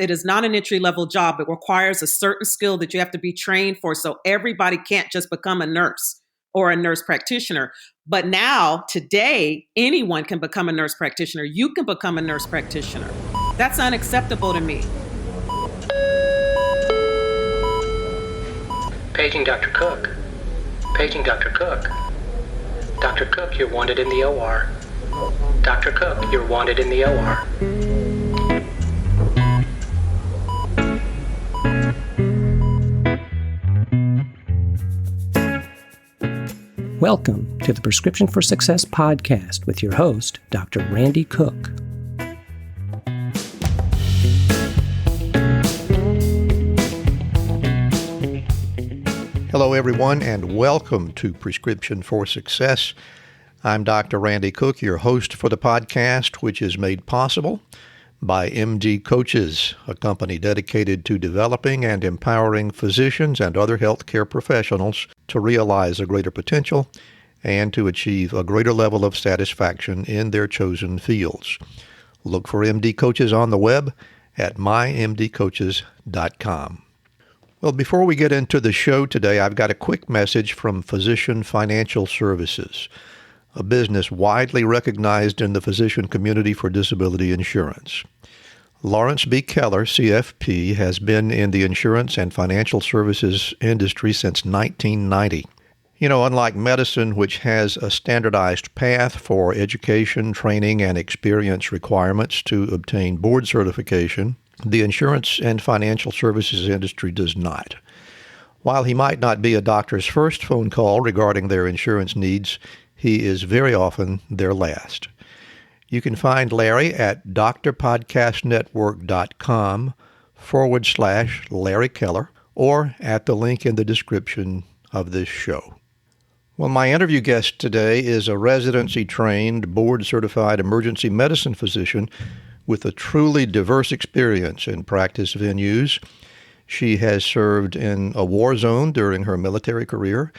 It is not an entry-level job. It requires a certain skill that you have to be trained for. So everybody can't just become a nurse or a nurse practitioner. But now, today, anyone can become a nurse practitioner. You can become a nurse practitioner. That's unacceptable to me. Paging Dr. Cook. Paging Dr. Cook. Dr. Cook, you're wanted in the OR. Dr. Cook, you're wanted in the OR. Welcome to the Prescription for Success podcast with your host, Dr. Randy Cook. Hello, everyone, and welcome to Prescription for Success. I'm Dr. Randy Cook, your host for the podcast, which is made possible by MD Coaches, a company dedicated to developing and empowering physicians and other healthcare professionals to realize a greater potential and to achieve a greater level of satisfaction in their chosen fields. Look for MD Coaches on the web at mymdcoaches.com. Well, before we get into the show today, I've got a quick message from Physician Financial Services, a business widely recognized in the physician community for disability insurance. Lawrence B. Keller, CFP, has been in the insurance and financial services industry since 1990. You know, unlike medicine, which has a standardized path for education, training, and experience requirements to obtain board certification, the insurance and financial services industry does not. While he might not be a doctor's first phone call regarding their insurance needs, he is very often their last. You can find Larry at drpodcastnetwork.com/Larry Keller or at the link in the description of this show. Well, my interview guest today is a residency-trained, board-certified emergency medicine physician with a truly diverse experience in practice venues. She has served in a war zone during her military career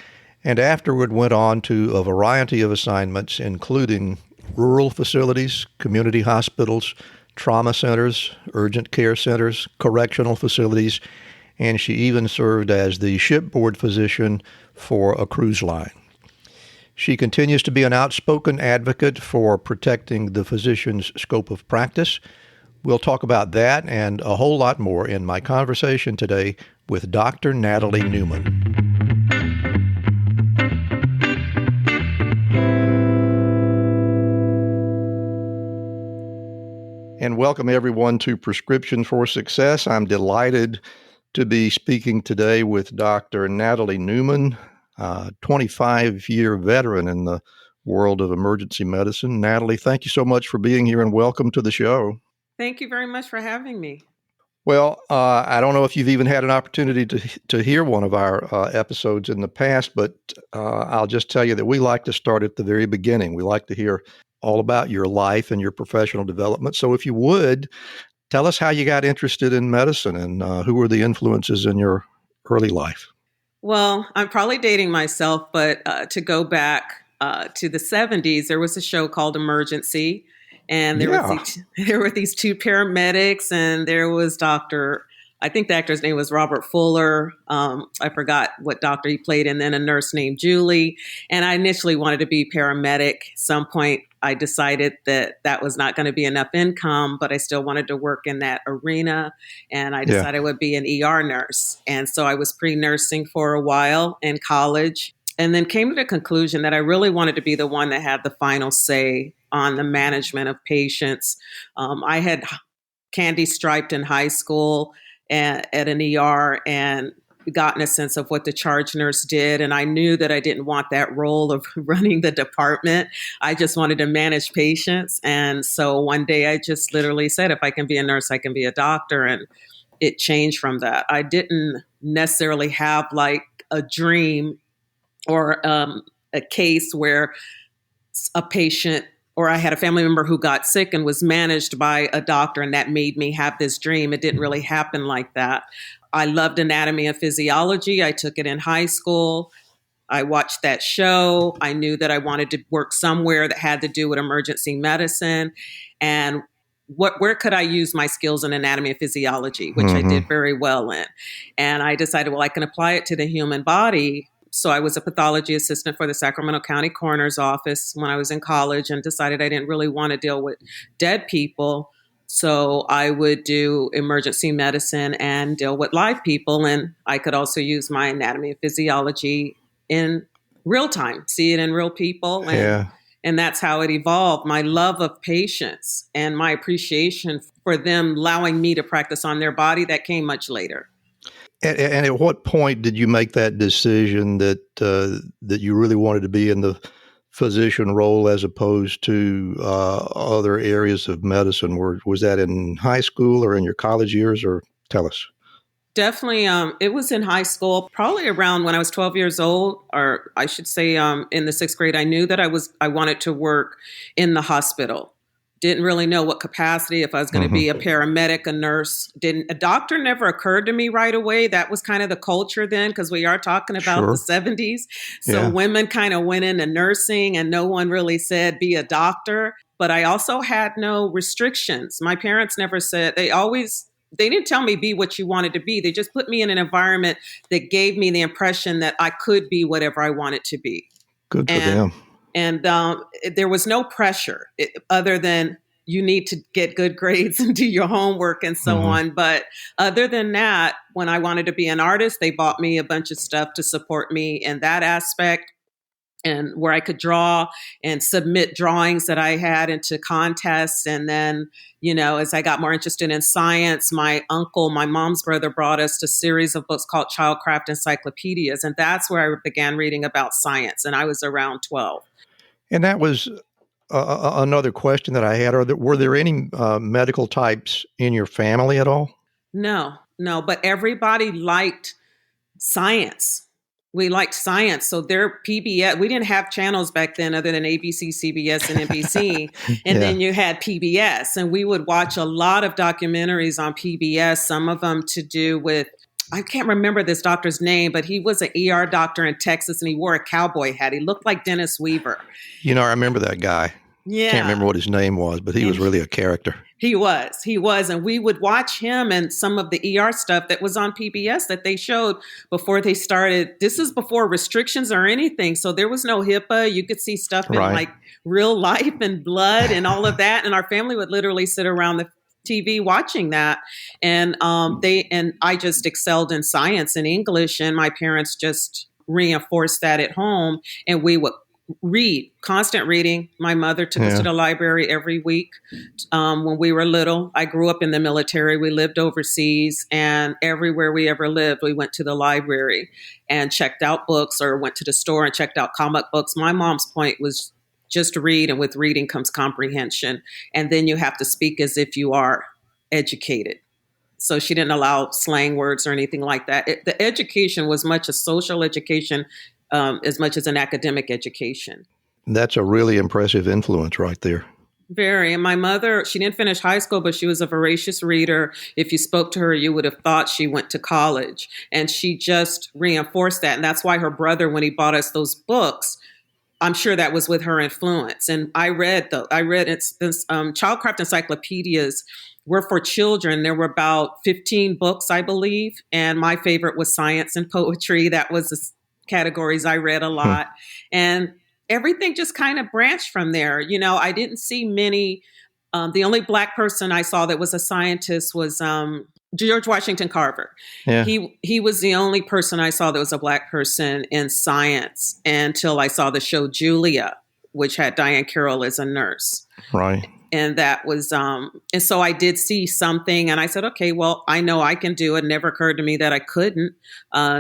and afterward went on to a variety of assignments, including rural facilities, community hospitals, trauma centers, urgent care centers, correctional facilities, and she even served as the shipboard physician for a cruise line. She continues to be an outspoken advocate for protecting the physician's scope of practice. We'll talk about that and a whole lot more in my conversation today with Dr. Natalie Newman. And welcome everyone to Prescription for Success. I'm delighted to be speaking today with Dr. Natalie Newman, a 25-year veteran in the world of emergency medicine. Natalie, thank you so much for being here and welcome to the show. Thank you very much for having me. Well, I don't know if you've even had an opportunity to hear one of our episodes in the past, but I'll just tell you that we like to start at the very beginning. We like to hear all about your life and your professional development. So if you would, tell us how you got interested in medicine and who were the influences in your early life. Well, I'm probably dating myself, but to go back to the 70s, there was a show called Emergency, and there were these two paramedics, and there was I think the actor's name was Robert Fuller. I forgot what doctor he played, and then a nurse named Julie. And I initially wanted to be paramedic. Some point, I decided that was not going to be enough income, but I still wanted to work in that arena. And I decided I would be an ER nurse. And so I was pre-nursing for a while in college, and then came to the conclusion that I really wanted to be the one that had the final say on the management of patients. I had candy striped in high school at an ER and gotten a sense of what the charge nurse did. And I knew that I didn't want that role of running the department. I just wanted to manage patients. And so one day I just literally said, if I can be a nurse, I can be a doctor. And it changed from that. I didn't necessarily have like a dream or a case where a patient or I had a family member who got sick and was managed by a doctor, and that made me have this dream. It didn't really happen like that. I loved anatomy and physiology. I took it in high school. I watched that show. I knew that I wanted to work somewhere that had to do with emergency medicine. And where could I use my skills in anatomy and physiology, which I did very well in. And I decided, well, I can apply it to the human body. So I was a pathology assistant for the Sacramento County Coroner's Office when I was in college, and decided I didn't really want to deal with dead people. So I would do emergency medicine and deal with live people. And I could also use my anatomy and physiology in real time, see it in real people. And that's how it evolved. My love of patients and my appreciation for them allowing me to practice on their body, that came much later. And at what point did you make that decision that you really wanted to be in the physician role as opposed to other areas of medicine? Was that in high school or in your college years, or tell us? Definitely. It was in high school, probably around when I was 12 years old, or I should say in the 6th grade. I knew that I wanted to work in the hospital. Didn't really know what capacity, if I was going to be a paramedic, a nurse. A doctor never occurred to me right away. That was kind of the culture then, because we are talking about the 70s. So women kind of went into nursing, and no one really said be a doctor. But I also had no restrictions. My parents never said, they didn't tell me be what you wanted to be. They just put me in an environment that gave me the impression that I could be whatever I wanted to be. Good for them. And there was no pressure other than you need to get good grades and do your homework and so on. But other than that, when I wanted to be an artist, they bought me a bunch of stuff to support me in that aspect, and where I could draw and submit drawings that I had into contests. And then, as I got more interested in science, my uncle, my mom's brother, brought us a series of books called Childcraft Encyclopedias. And that's where I began reading about science. And I was around 12. And that was another question that I had. Were there any medical types in your family at all? No, but everybody liked science. We liked science. So their PBS, we didn't have channels back then other than ABC, CBS, and NBC. And then you had PBS. And we would watch a lot of documentaries on PBS, some of them to do with, I can't remember this doctor's name, but he was an ER doctor in Texas, and he wore a cowboy hat. He looked like Dennis Weaver. I remember that guy. Yeah. Can't remember what his name was, but he was really a character. He was. And we would watch him and some of the ER stuff that was on PBS that they showed before they started. This is before restrictions or anything. So there was no HIPAA. You could see stuff in like real life and blood and all of that. And our family would literally sit around the TV watching that. And I just excelled in science and English, and my parents just reinforced that at home. And we would read, constant reading. My mother took us to the library every week when we were little. I grew up in the military. We lived overseas, and everywhere we ever lived, we went to the library and checked out books, or went to the store and checked out comic books. My mom's point was just read, and with reading comes comprehension. And then you have to speak as if you are educated. So she didn't allow slang words or anything like that. The education was much a social education as much as an academic education. That's a really impressive influence right there. Very. And my mother, she didn't finish high school, but she was a voracious reader. If you spoke to her, you would have thought she went to college. And she just reinforced that. And that's why her brother, when he bought us those books, I'm sure that was with her influence. And I read Childcraft Encyclopedias were for children. There were about 15 books, I believe. And my favorite was science and poetry. That was the categories I read a lot. And everything just kind of branched from there. I didn't see many. The only Black person I saw that was a scientist was George Washington Carver. Yeah. He was the only person I saw that was a Black person in science until I saw the show Julia, which had Diane Carroll as a nurse. Right. And that was, and so I did see something, and I said, okay, well, I know I can do it. It never occurred to me that I couldn't.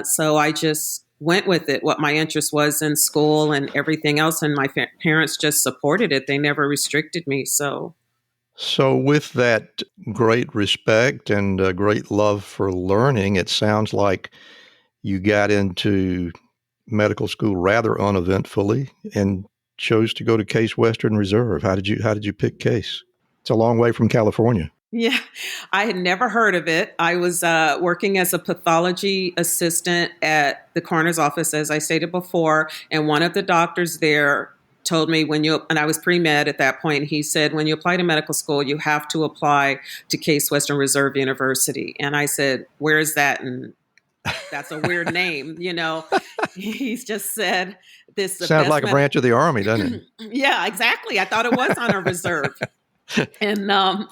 So I just went with it, what my interest was in school and everything else. And my parents just supported it. They never restricted me. So with that great respect and great love for learning, it sounds like you got into medical school rather uneventfully and chose to go to Case Western Reserve. How did you pick Case? It's a long way from California. Yeah, I had never heard of it. I was working as a pathology assistant at the coroner's office, as I stated before, and one of the doctors there told me and I was pre-med at that point, he said, when you apply to medical school, you have to apply to Case Western Reserve University. And I said, where is that? And that's a weird name, He's just said, this sounds like a branch of the Army, doesn't it? Yeah, exactly. I thought it was on a reserve. And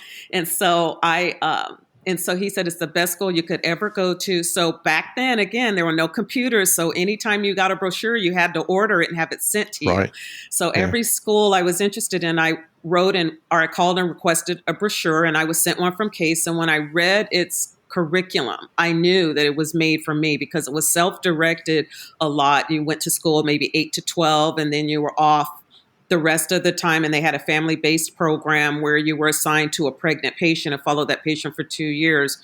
so he said, it's the best school you could ever go to. So back then, again, there were no computers. So anytime you got a brochure, you had to order it and have it sent to you. Right. So every school I was interested in, I called and requested a brochure, and I was sent one from Case. And when I read its curriculum, I knew that it was made for me because it was self-directed a lot. You went to school maybe 8 to 12, and then you were off the rest of the time. And they had a family-based program where you were assigned to a pregnant patient and followed that patient for 2 years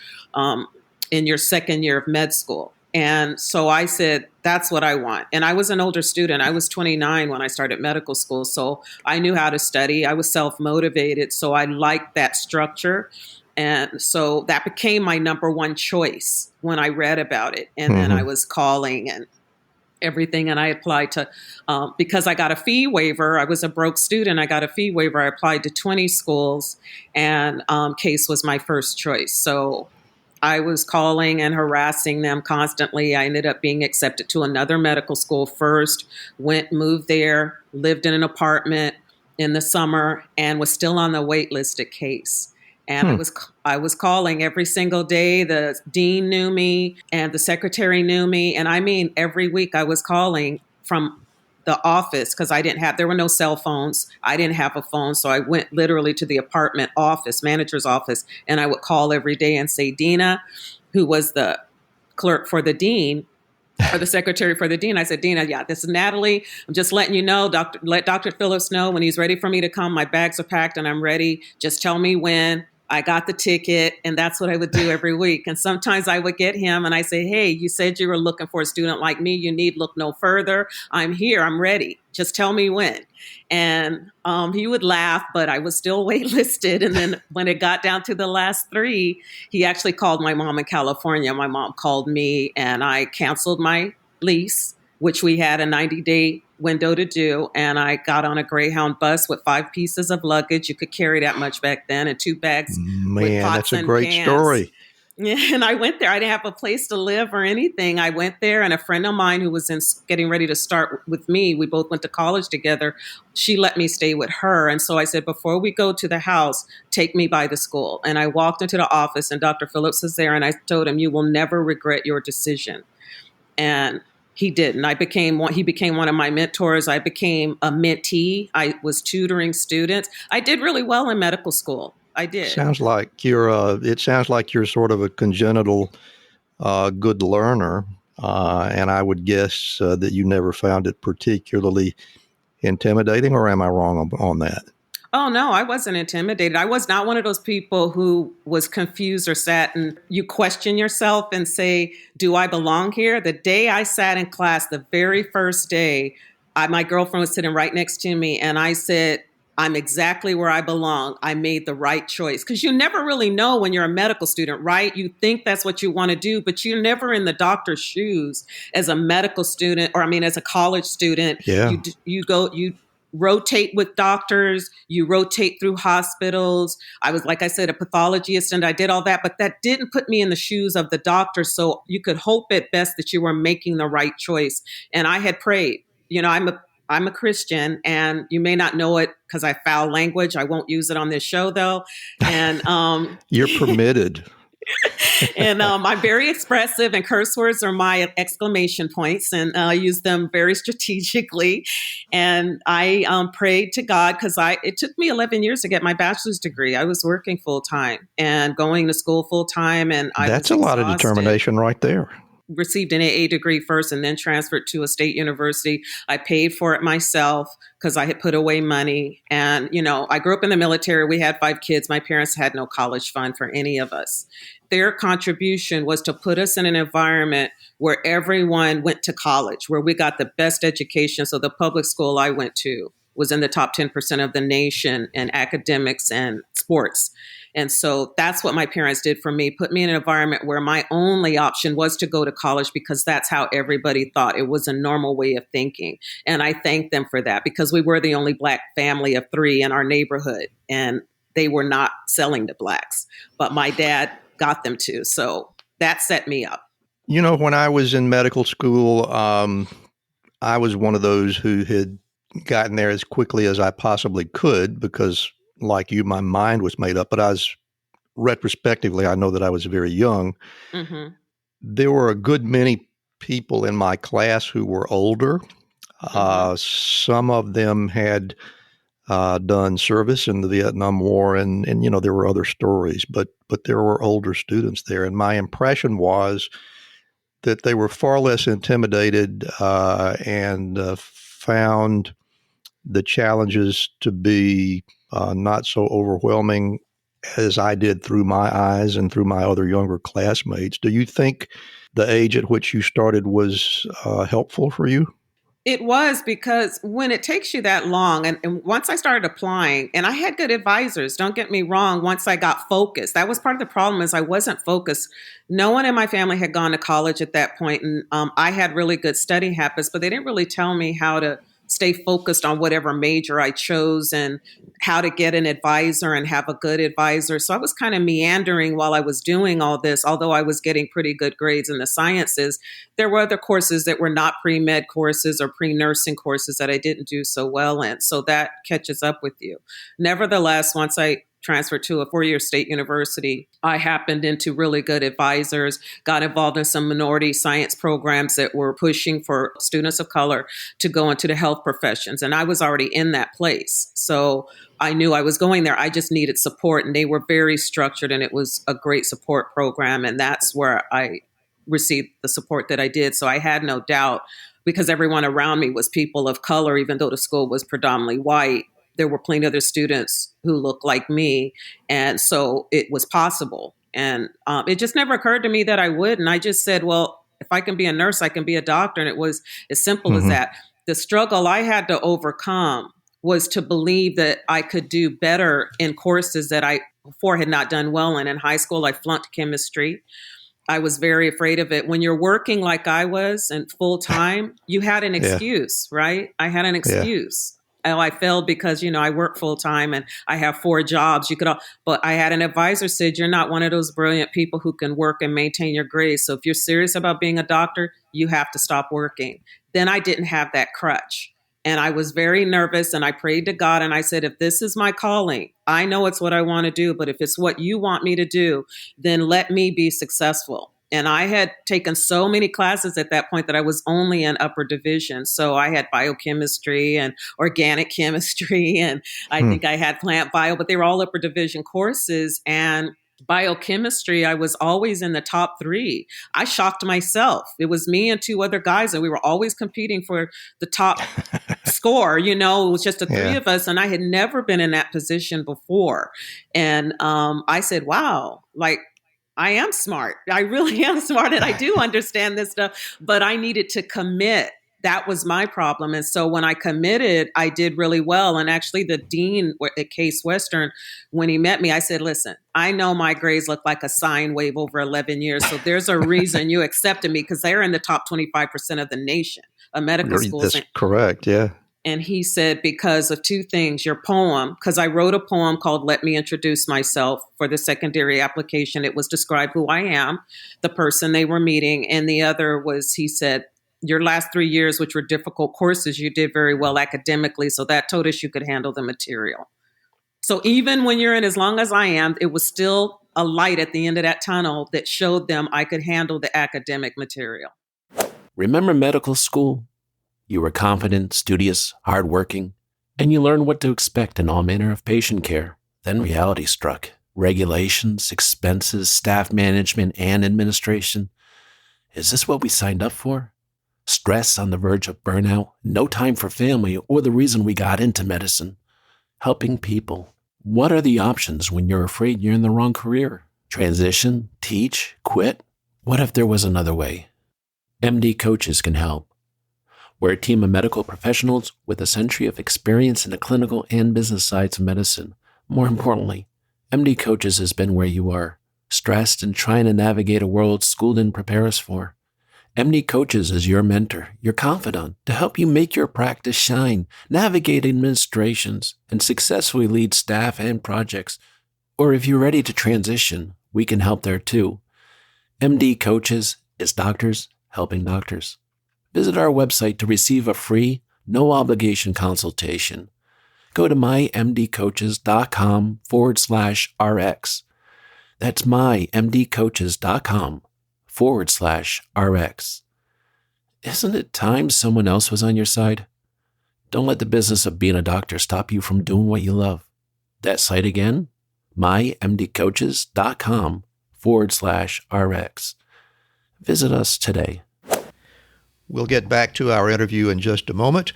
in your second year of med school. And so I said, that's what I want. And I was an older student. I was 29 when I started medical school. So I knew how to study. I was self-motivated. So I liked that structure. And so that became my number one choice when I read about it. And then I was calling and everything. And I applied to, because I got a fee waiver. I was a broke student. I got a fee waiver. I applied to 20 schools, and Case was my first choice. So I was calling and harassing them constantly. I ended up being accepted to another medical school first, moved there, lived in an apartment in the summer, and was still on the wait list at Case. And I was calling every single day. The dean knew me and the secretary knew me. And I mean, every week I was calling from the office because there were no cell phones. I didn't have a phone. So I went literally to the apartment office, manager's office, and I would call every day and say, Dina, who was the clerk for the dean, or the secretary for the dean. I said, Dina, yeah, this is Natalie. I'm just letting you know, let Dr. Phillips know when he's ready for me to come. My bags are packed and I'm ready. Just tell me when. I got the ticket, and that's what I would do every week. And sometimes I would get him and I say, hey, you said you were looking for a student like me. You need look no further. I'm here. I'm ready. Just tell me when. And he would laugh, but I was still waitlisted. And then when it got down to the last 3, he actually called my mom in California. My mom called me, and I canceled my lease, which we had a 90-day window to do. And I got on a Greyhound bus with 5 pieces of luggage. You could carry that much back then, and 2 bags. Man, that's a great story. Yeah, and I went there. I didn't have a place to live or anything. I went there, and a friend of mine who was getting ready to start with me, we both went to college together. She let me stay with her. And so I said, before we go to the house, take me by the school. And I walked into the office, and Dr. Phillips was there, and I told him, you will never regret your decision. And he didn't. He became one of my mentors. I became a mentee. I was tutoring students. I did really well in medical school. I did. It sounds like you're sort of a congenital good learner. And I would guess that you never found it particularly intimidating, or am I wrong on that? Oh, no, I wasn't intimidated. I was not one of those people who was confused or sat and you question yourself and say, do I belong here? The day I sat in class, the very first day, my girlfriend was sitting right next to me, and I said, I'm exactly where I belong. I made the right choice. Because you never really know when you're a medical student, right? You think that's what you want to do, but you're never in the doctor's shoes as a medical student, as a college student. Yeah. You rotate with doctors, you rotate through hospitals. I was, like I said, a pathology assistant. I did all that, but that didn't put me in the shoes of the doctor. So you could hope at best that you were making the right choice. And I had prayed. I'm a Christian, and you may not know it because I foul language. I won't use it on this show, though. And you're permitted. And I'm very expressive, and curse words are my exclamation points, and I use them very strategically. And I prayed to God because it took me 11 years to get my bachelor's degree. I was working full time and going to school full time, and that's a lot of determination right there. Received an AA degree first and then transferred to a state university. I paid for it myself because I had put away money. And, I grew up in the military. We had 5 kids. My parents had no college fund for any of us. Their contribution was to put us in an environment where everyone went to college, where we got the best education. So the public school I went to was in the top 10% of the nation in academics and sports. And so that's what my parents did for me, put me in an environment where my only option was to go to college because that's how everybody thought. It was a normal way of thinking. And I thank them for that because we were the only Black family of 3 in our neighborhood, and they were not selling to Blacks, but my dad got them to. So that set me up. You know, when I was in medical school, I was one of those who had gotten there as quickly as I possibly could because, like you, my mind was made up. But retrospectively, I know that I was very young. Mm-hmm. There were a good many people in my class who were older. Mm-hmm. Some of them had done service in the Vietnam War, and there were other stories, but there were older students there. And my impression was that they were far less intimidated and found the challenges to be not so overwhelming as I did through my eyes and through my other younger classmates. Do you think the age at which you started was helpful for you? It was, because when it takes you that long, and once I started applying, and I had good advisors, don't get me wrong, once I got focused, that was part of the problem is I wasn't focused. No one in my family had gone to college at that point, and I had really good study habits, but they didn't really tell me how to stay focused on whatever major I chose and how to get an advisor and have a good advisor. So I was kind of meandering while I was doing all this, although I was getting pretty good grades in the sciences. There were other courses that were not pre-med courses or pre-nursing courses that I didn't do so well in. So that catches up with you. Nevertheless, once I transferred to a 4-year state university, I happened into really good advisors, got involved in some minority science programs that were pushing for students of color to go into the health professions. And I was already in that place. So I knew I was going there. I just needed support, and they were very structured, and it was a great support program. And that's where I received the support that I did. So I had no doubt, because everyone around me was people of color, even though the school was predominantly white. There were plenty of other students who looked like me. And so it was possible. And it just never occurred to me that I would. And I just said, well, if I can be a nurse, I can be a doctor. And it was as simple as that. The struggle I had to overcome was to believe that I could do better in courses that I before had not done well in. In high school, I flunked chemistry. I was very afraid of it. When you're working like I was and full time, you had an excuse, right? I had an excuse. Oh, I failed because, I work full time and I have 4 jobs. But I had an advisor said, you're not one of those brilliant people who can work and maintain your grades. So if you're serious about being a doctor, you have to stop working. Then I didn't have that crutch. And I was very nervous, and I prayed to God, and I said, if this is my calling, I know it's what I want to do, but if it's what you want me to do, then let me be successful. And I had taken so many classes at that point that I was only in upper division. So I had biochemistry and organic chemistry, and I think I had plant bio, but they were all upper division courses. And biochemistry, I was always in the top 3. I shocked myself. It was me and 2 other guys, and we were always competing for the top score. It was just the 3 of us, and I had never been in that position before. And I said, wow, I am smart. I really am smart, and I do understand this stuff, but I needed to commit. That was my problem. And so when I committed, I did really well. And actually the dean at Case Western, when he met me, I said, listen, I know my grades look like a sine wave over 11 years. So there's a reason you accepted me, because they're in the top 25% of the nation of medical schools. That's correct. Yeah. And he said, because of 2 things, your poem, because I wrote a poem called Let Me Introduce Myself for the secondary application. It was describe who I am, the person they were meeting. And the other was, he said, your last 3 years, which were difficult courses, you did very well academically. So that told us you could handle the material. So even when you're in as long as I am, it was still a light at the end of that tunnel that showed them I could handle the academic material. Remember medical school? You were confident, studious, hardworking, and you learned what to expect in all manner of patient care. Then reality struck. Regulations, expenses, staff management, and administration. Is this what we signed up for? Stress on the verge of burnout, no time for family, or the reason we got into medicine. Helping people. What are the options when you're afraid you're in the wrong career? Transition, teach, quit? What if there was another way? MD coaches can help. We're a team of medical professionals with a century of experience in the clinical and business sides of medicine. More importantly, MD Coaches has been where you are, stressed and trying to navigate a world school didn't prepare us for. MD Coaches is your mentor, your confidant, to help you make your practice shine, navigate administrations, and successfully lead staff and projects. Or if you're ready to transition, we can help there too. MD Coaches is doctors helping doctors. Visit our website to receive a free, no-obligation consultation. Go to mymdcoaches.com/RX. That's mymdcoaches.com/RX. Isn't it time someone else was on your side? Don't let the business of being a doctor stop you from doing what you love. That site again, mymdcoaches.com/RX. Visit us today. We'll get back to our interview in just a moment,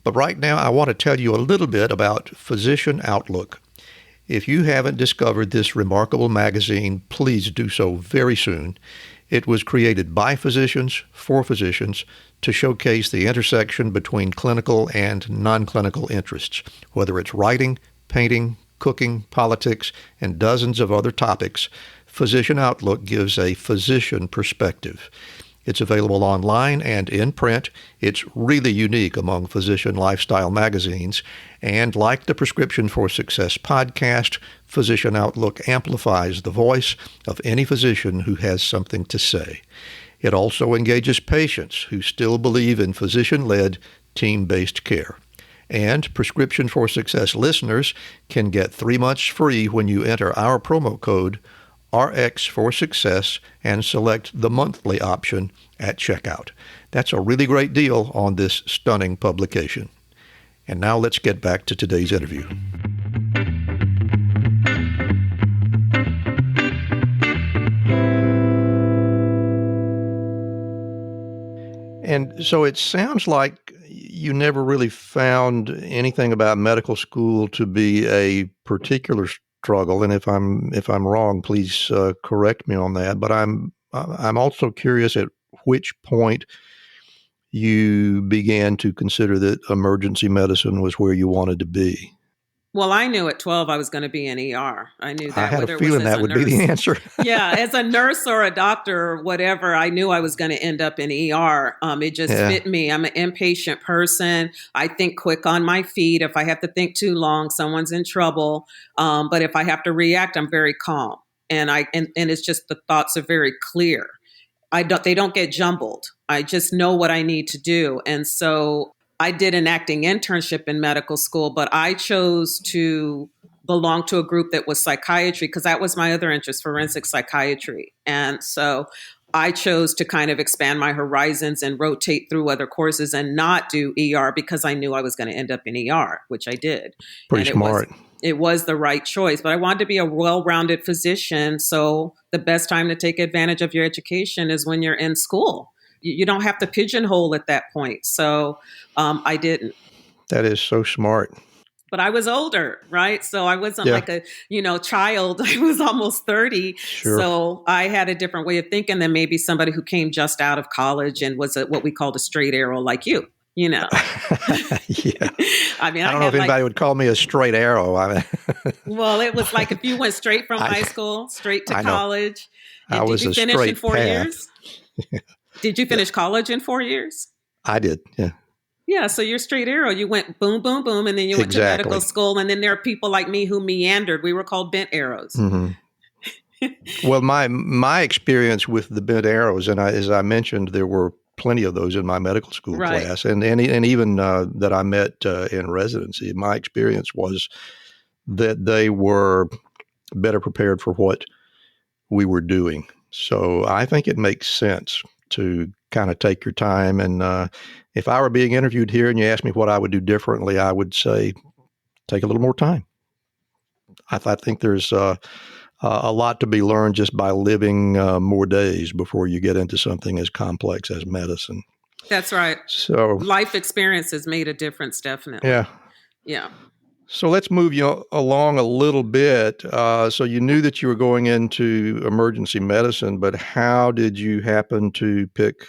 but right now I want to tell you a little bit about Physician Outlook. If you haven't discovered this remarkable magazine, please do so very soon. It was created by physicians, for physicians, to showcase the intersection between clinical and non-clinical interests, whether it's writing, painting, cooking, politics, and dozens of other topics. Physician Outlook gives a physician perspective. It's available online and in print. It's really unique among physician lifestyle magazines. And like the Prescription for Success podcast, Physician Outlook amplifies the voice of any physician who has something to say. It also engages patients who still believe in physician-led, team-based care. And Prescription for Success listeners can get 3 months free when you enter our promo code RX for Success and select the monthly option at checkout. That's a really great deal on this stunning publication. And now let's get back to today's interview. And so it sounds like you never really found anything about medical school to be a particular struggle, and if I'm wrong, please correct me on that. But I'm also curious at which point you began to consider that emergency medicine was where you wanted to be. Well, I knew at 12 I was going to be an ER. I knew that. I had a feeling that would be the answer. Yeah, as a nurse or a doctor or whatever, I knew I was going to end up in ER. It just fit me. I'm an impatient person. I think quick on my feet. If I have to think too long, someone's in trouble. But if I have to react, I'm very calm. And it's just the thoughts are very clear. They don't get jumbled. I just know what I need to do. And so I did an acting internship in medical school, but I chose to belong to a group that was psychiatry because that was my other interest, forensic psychiatry. And so I chose to kind of expand my horizons and rotate through other courses and not do ER because I knew I was going to end up in ER, which I did. Pretty smart. It was the right choice, but I wanted to be a well-rounded physician. So the best time to take advantage of your education is when you're in school. You don't have to pigeonhole at that point. So I didn't. That is so smart. But I was older, right? So I wasn't like a, child. I was almost 30. Sure. So I had a different way of thinking than maybe somebody who came just out of college and was what we called a straight arrow like you. Yeah. I mean, I don't know if anybody would call me a straight arrow. Well, it was like if you went straight from high school, straight to college. I was did you a finish straight in 4 path. years? Did you finish college in 4 years? I did, yeah. Yeah, so you're straight arrow. You went boom, boom, boom, and then you went to medical school. And then there are people like me who meandered. We were called bent arrows. Mm-hmm. Well, my experience with the bent arrows, and as I mentioned, there were plenty of those in my medical school class, and even that I met in residency. My experience was that they were better prepared for what we were doing. So I think it makes sense to kind of take your time. And if I were being interviewed here and you asked me what I would do differently, I would say take a little more time. I think there's a lot to be learned just by living more days before you get into something as complex as medicine. That's right. So life experience has made a difference, definitely. Yeah. So let's move you along a little bit. So you knew that you were going into emergency medicine, but how did you happen to pick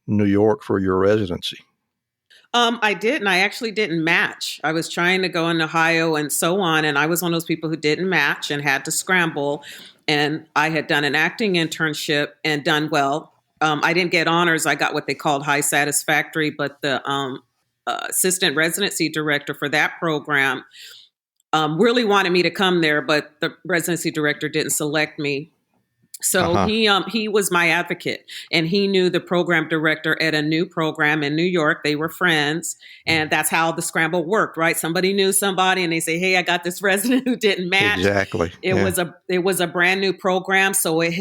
New York for your residency? I didn't. I actually didn't match. I was trying to go in Ohio and so on, and I was one of those people who didn't match and had to scramble. And I had done an acting internship and done well. I didn't get honors. I got what they called high satisfactory, but the assistant residency director for that program really wanted me to come there, but the residency director didn't select me. So he was my advocate, and he knew the program director at a new program in New York. They were friends, and that's how the scramble worked, right? Somebody knew somebody, and they say, "Hey, I got this resident who didn't match." Exactly. It was a brand new program, so it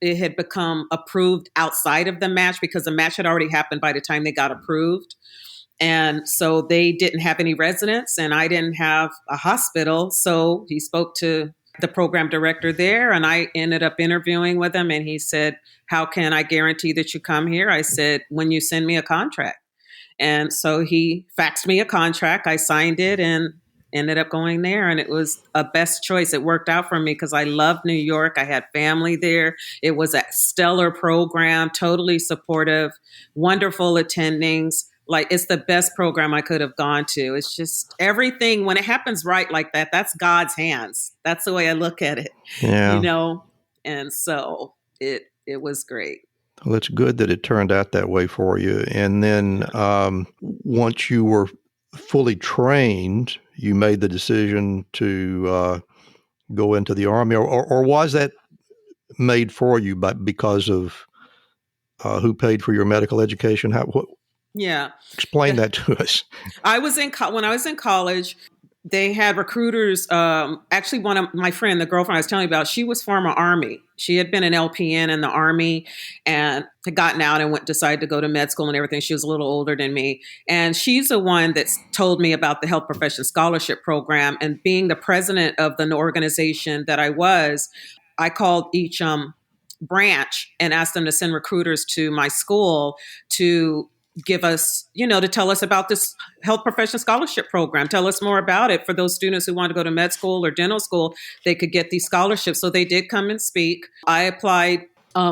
had become approved outside of the match because the match had already happened by the time they got approved. And so they didn't have any residents, and I didn't have a hospital. So he spoke to the program director there, and I ended up interviewing with him, and he said, "How can I guarantee that you come here?" I said, "When you send me a contract." And so he faxed me a contract. I signed it and ended up going there, and it was a best choice. It worked out for me because I loved New York. I had family there. It was a stellar program, totally supportive, wonderful attendings. Like, it's the best program I could have gone to. It's just everything, when it happens right like that, that's God's hands. That's the way I look at it, Yeah. you know? And so it was great. Well, it's good that it turned out that way for you. And then once you were fully trained, you made the decision to go into the Army, or was that made for you because of who paid for your medical education? Yeah. Explain that to us. When I was in college, they had recruiters. Actually, one of my friend, the girlfriend I was telling you about, she was former Army. She had been an LPN in the Army and had gotten out and decided to go to med school and everything. She was a little older than me. And she's the one that told me about the Health Profession Scholarship Program. And being the president of the organization that I was, I called each branch and asked them to send recruiters to my school to give us, to tell us about this health profession scholarship program, tell us more about it for those students who want to go to med school or dental school, they could get these scholarships. So they did come and speak. I applied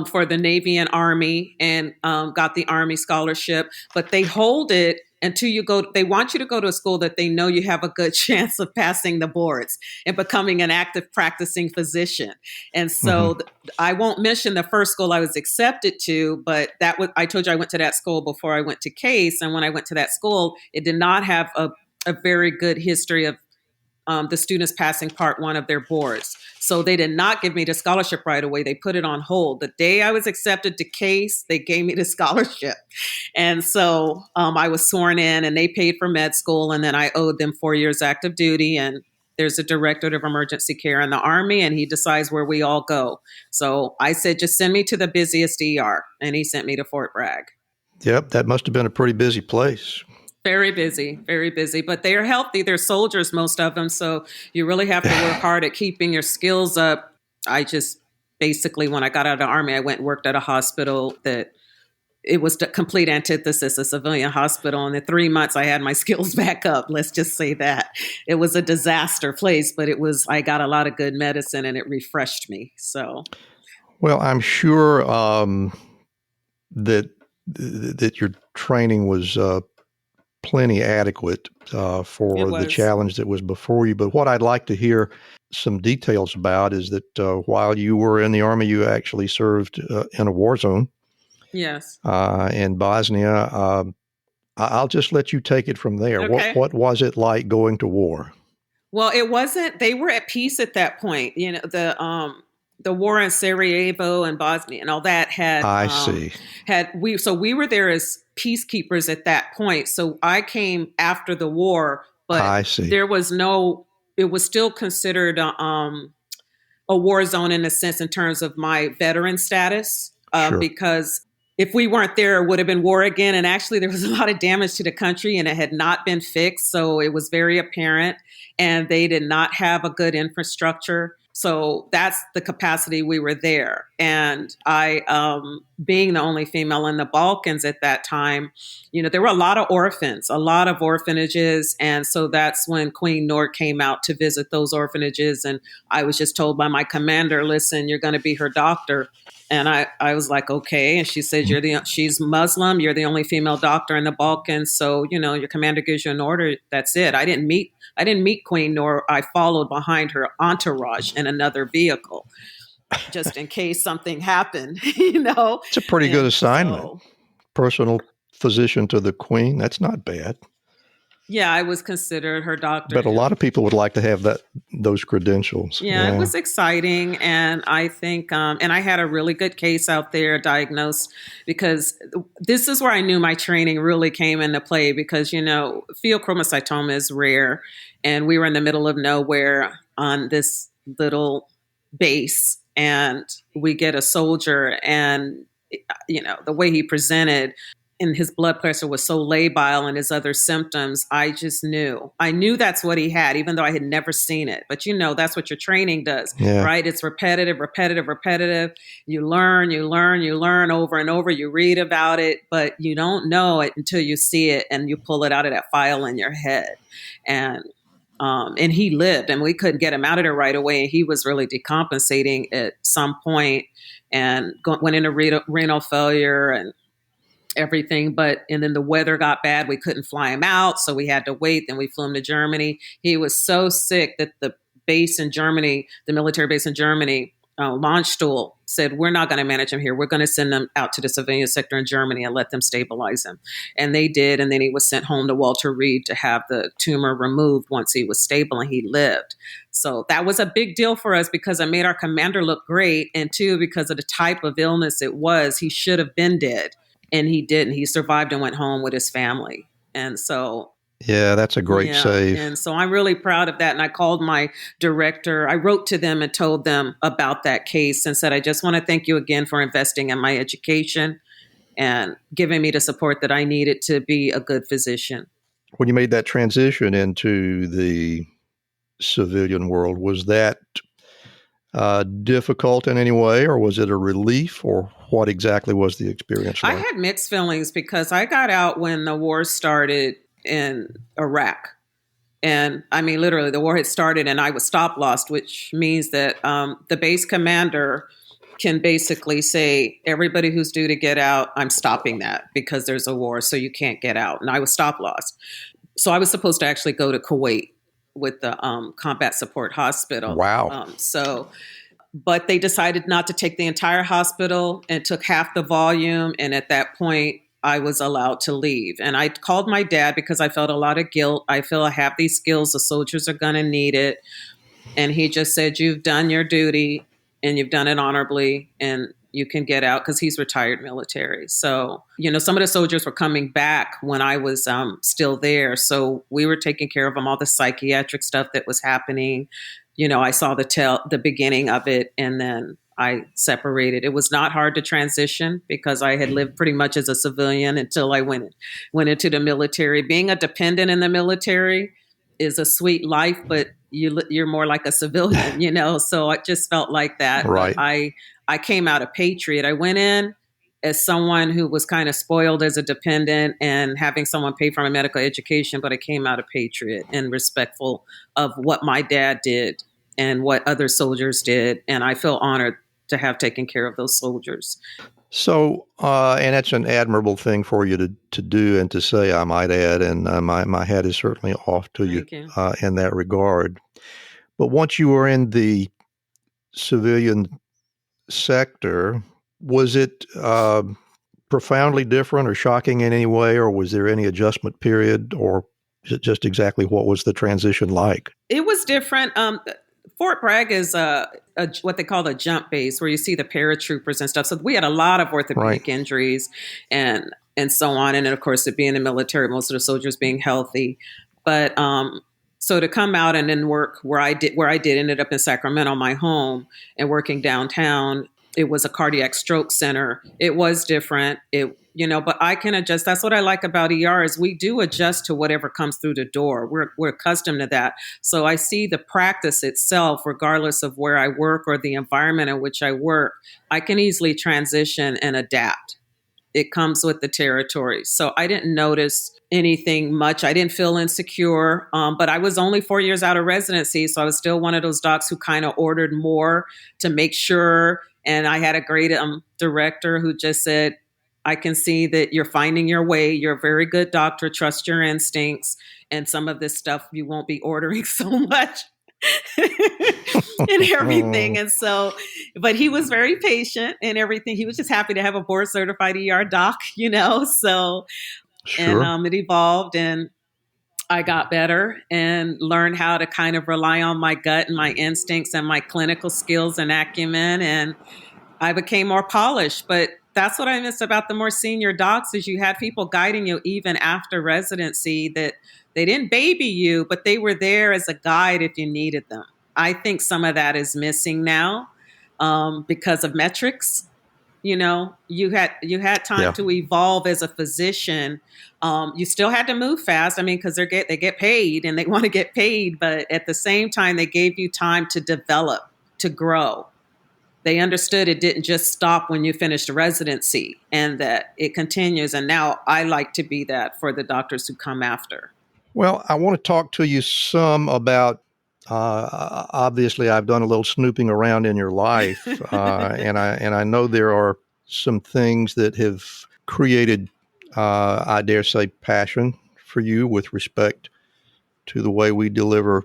for the Navy and Army and got the Army scholarship, but they hold it until you go. They want you to go to a school that they know you have a good chance of passing the boards and becoming an active practicing physician. And so I won't mention the first school I was accepted to, but I told you I went to that school before I went to Case. And when I went to that school, it did not have a very good history of the students passing part one of their boards. So they did not give me the scholarship right away. They put it on hold. The day I was accepted to Case, they gave me the scholarship. And so I was sworn in and they paid for med school. And then I owed them 4 years active duty. And there's a director of emergency care in the Army, and he decides where we all go. So I said, just send me to the busiest ER. And he sent me to Fort Bragg. Yep, that must have been a pretty busy place. Very busy, but they are healthy. They're soldiers, most of them. So you really have to work hard at keeping your skills up. I just basically, when I got out of the Army, I went and worked at a hospital that it was the complete antithesis, a civilian hospital. And in 3 months, I had my skills back up. Let's just say that. It was a disaster place, but I got a lot of good medicine and it refreshed me. So, well, I'm sure that your training was plenty adequate for the challenge that was before you. But what I'd like to hear some details about is that while you were in the Army, you actually served in a war zone. Yes. In Bosnia. I'll just let you take it from there. Okay. What was it like going to war? Well, it wasn't. They were at peace at that point. The war in Sarajevo and Bosnia and all that had. I see. So we were there as peacekeepers at that point. So I came after the war, but I see. There was no. It was still considered a war zone in a sense in terms of my veteran status, sure. Because if we weren't there, it would have been war again. And actually, there was a lot of damage to the country and it had not been fixed. So it was very apparent. And they did not have a good infrastructure. So that's the capacity we were there. And I, being the only female in the Balkans at that time, there were a lot of orphanages. And so that's when Queen Noor came out to visit those orphanages. And I was just told by my commander, listen, you're going to be her doctor. And I was like, okay. And she said, she's Muslim. You're the only female doctor in the Balkans. So, your commander gives you an order. That's it. I didn't meet Queen Noor. I followed behind her entourage in another vehicle, just in case something happened, It's a pretty good assignment. So, personal physician to the Queen. That's not bad. Yeah, I was considered her doctor. But a lot of people would like to have those credentials. Yeah, it was exciting. And I think, and I had a really good case out there diagnosed, because this is where I knew my training really came into play, because, pheochromocytoma is rare. And we were in the middle of nowhere on this little base, and we get a soldier, and, the way he presented, and his blood pressure was so labile and his other symptoms, I just knew. I knew that's what he had, even though I had never seen it. But that's what your training does, right? It's repetitive. You learn over and over. You read about it, but you don't know it until you see it and you pull it out of that file in your head. And he lived, and we couldn't get him out of there right away. And he was really decompensating at some point and went into renal failure and everything. And then the weather got bad. We couldn't fly him out. So we had to wait. Then we flew him to Germany. He was so sick that the military base in Germany, Landstuhl, said, we're not going to manage him here. We're going to send him out to the civilian sector in Germany and let them stabilize him. And they did. And then he was sent home to Walter Reed to have the tumor removed once he was stable, and he lived. So that was a big deal for us, because it made our commander look great. And two, because of the type of illness it was, he should have been dead. And he didn't. He survived and went home with his family. And so, yeah, that's a great save. And so I'm really proud of that. And I called my director. I wrote to them and told them about that case and said, I just want to thank you again for investing in my education and giving me the support that I needed to be a good physician. When you made that transition into the civilian world, was that difficult in any way, or was it a relief, or what exactly was the experience like? I had mixed feelings, because I got out when the war started in Iraq. And I mean, literally, the war had started and I was stop lost, which means that the base commander can basically say, everybody who's due to get out, I'm stopping that because there's a war, so you can't get out. And I was stop lost. So I was supposed to actually go to Kuwait with the Combat Support Hospital. Wow. But they decided not to take the entire hospital and took half the volume. And at that point, I was allowed to leave. And I called my dad because I felt a lot of guilt. I feel I have these skills. The soldiers are going to need it. And he just said, you've done your duty and you've done it honorably, and you can get out, because he's retired military. So, some of the soldiers were coming back when I was still there. So we were taking care of them, all the psychiatric stuff that was happening. I saw the beginning of it, and then I separated. It was not hard to transition, because I had lived pretty much as a civilian until I went into the military. Being a dependent in the military is a sweet life, but you're more like a civilian, So I just felt like that. Right. But I came out a patriot. I went in as someone who was kind of spoiled as a dependent and having someone pay for my medical education, but I came out a patriot and respectful of what my dad did and what other soldiers did. And I feel honored to have taken care of those soldiers. So, and that's an admirable thing for you to do and to say, I might add, and my hat is certainly off to you in that regard. But once you were in the civilian sector, was it profoundly different or shocking in any way, or was there any adjustment period, or is it just exactly what was the transition like? It was different. Fort Bragg is what they call a jump base, where you see the paratroopers and stuff. So we had a lot of orthopedic injuries and so on. And then, of course, it being in the military, most of the soldiers being healthy. But so to come out and then work where I did ended up in Sacramento, my home, and working downtown. it was a cardiac stroke center. It was different. But I can adjust. That's what I like about ER is we do adjust to whatever comes through the door. We're accustomed to that. So I see the practice itself, regardless of where I work or the environment in which I work, I can easily transition and adapt. It comes with the territory. So I didn't notice anything much. I didn't feel insecure, but I was only 4 years out of residency. So I was still one of those docs who kind of ordered more to make sure. And I had a great director who just said, I can see that you're finding your way. You're a very good doctor. Trust your instincts. And some of this stuff you won't be ordering so much. And everything. And so, but he was very patient and everything. He was just happy to have a board certified ER doc, so, Sure. And it evolved and I got better and learned how to kind of rely on my gut and my instincts and my clinical skills and acumen. And I became more polished, but that's what I miss about the more senior docs is you had people guiding you even after residency that they didn't baby you, but they were there as a guide if you needed them. I think some of that is missing now because of metrics. You had time to evolve as a physician. You still had to move fast. I mean, because they get paid and they want to get paid, but at the same time, they gave you time to develop, to grow. They understood it didn't just stop when you finished residency and that it continues. And now I like to be that for the doctors who come after. Well, I want to talk to you some about, obviously I've done a little snooping around in your life, and I know there are some things that have created, I dare say, passion for you with respect to the way we deliver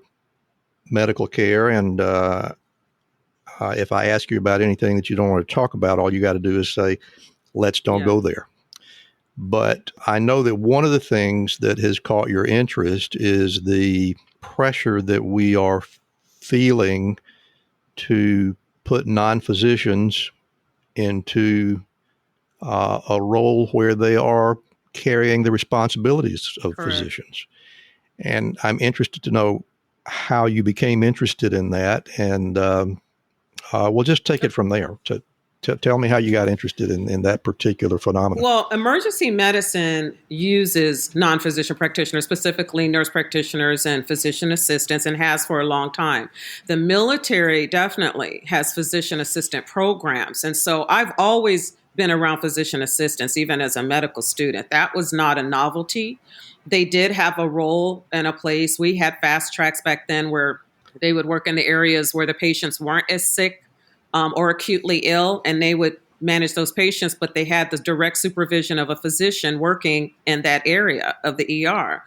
medical care. And if I ask you about anything that you don't want to talk about, all you got to do is say, let's don't go there. But I know that one of the things that has caught your interest is the pressure that we are feeling to put non-physicians into a role where they are carrying the responsibilities of physicians. And I'm interested to know how you became interested in that. And we'll just take it from there. Tell me how you got interested in that particular phenomenon. Well, emergency medicine uses non-physician practitioners, specifically nurse practitioners and physician assistants, and has for a long time. The military definitely has physician assistant programs. And so I've always been around physician assistants, even as a medical student. That was not a novelty. They did have a role and a place. We had fast tracks back then where they would work in the areas where the patients weren't as sick or acutely ill, and they would manage those patients, but they had the direct supervision of a physician working in that area of the ER.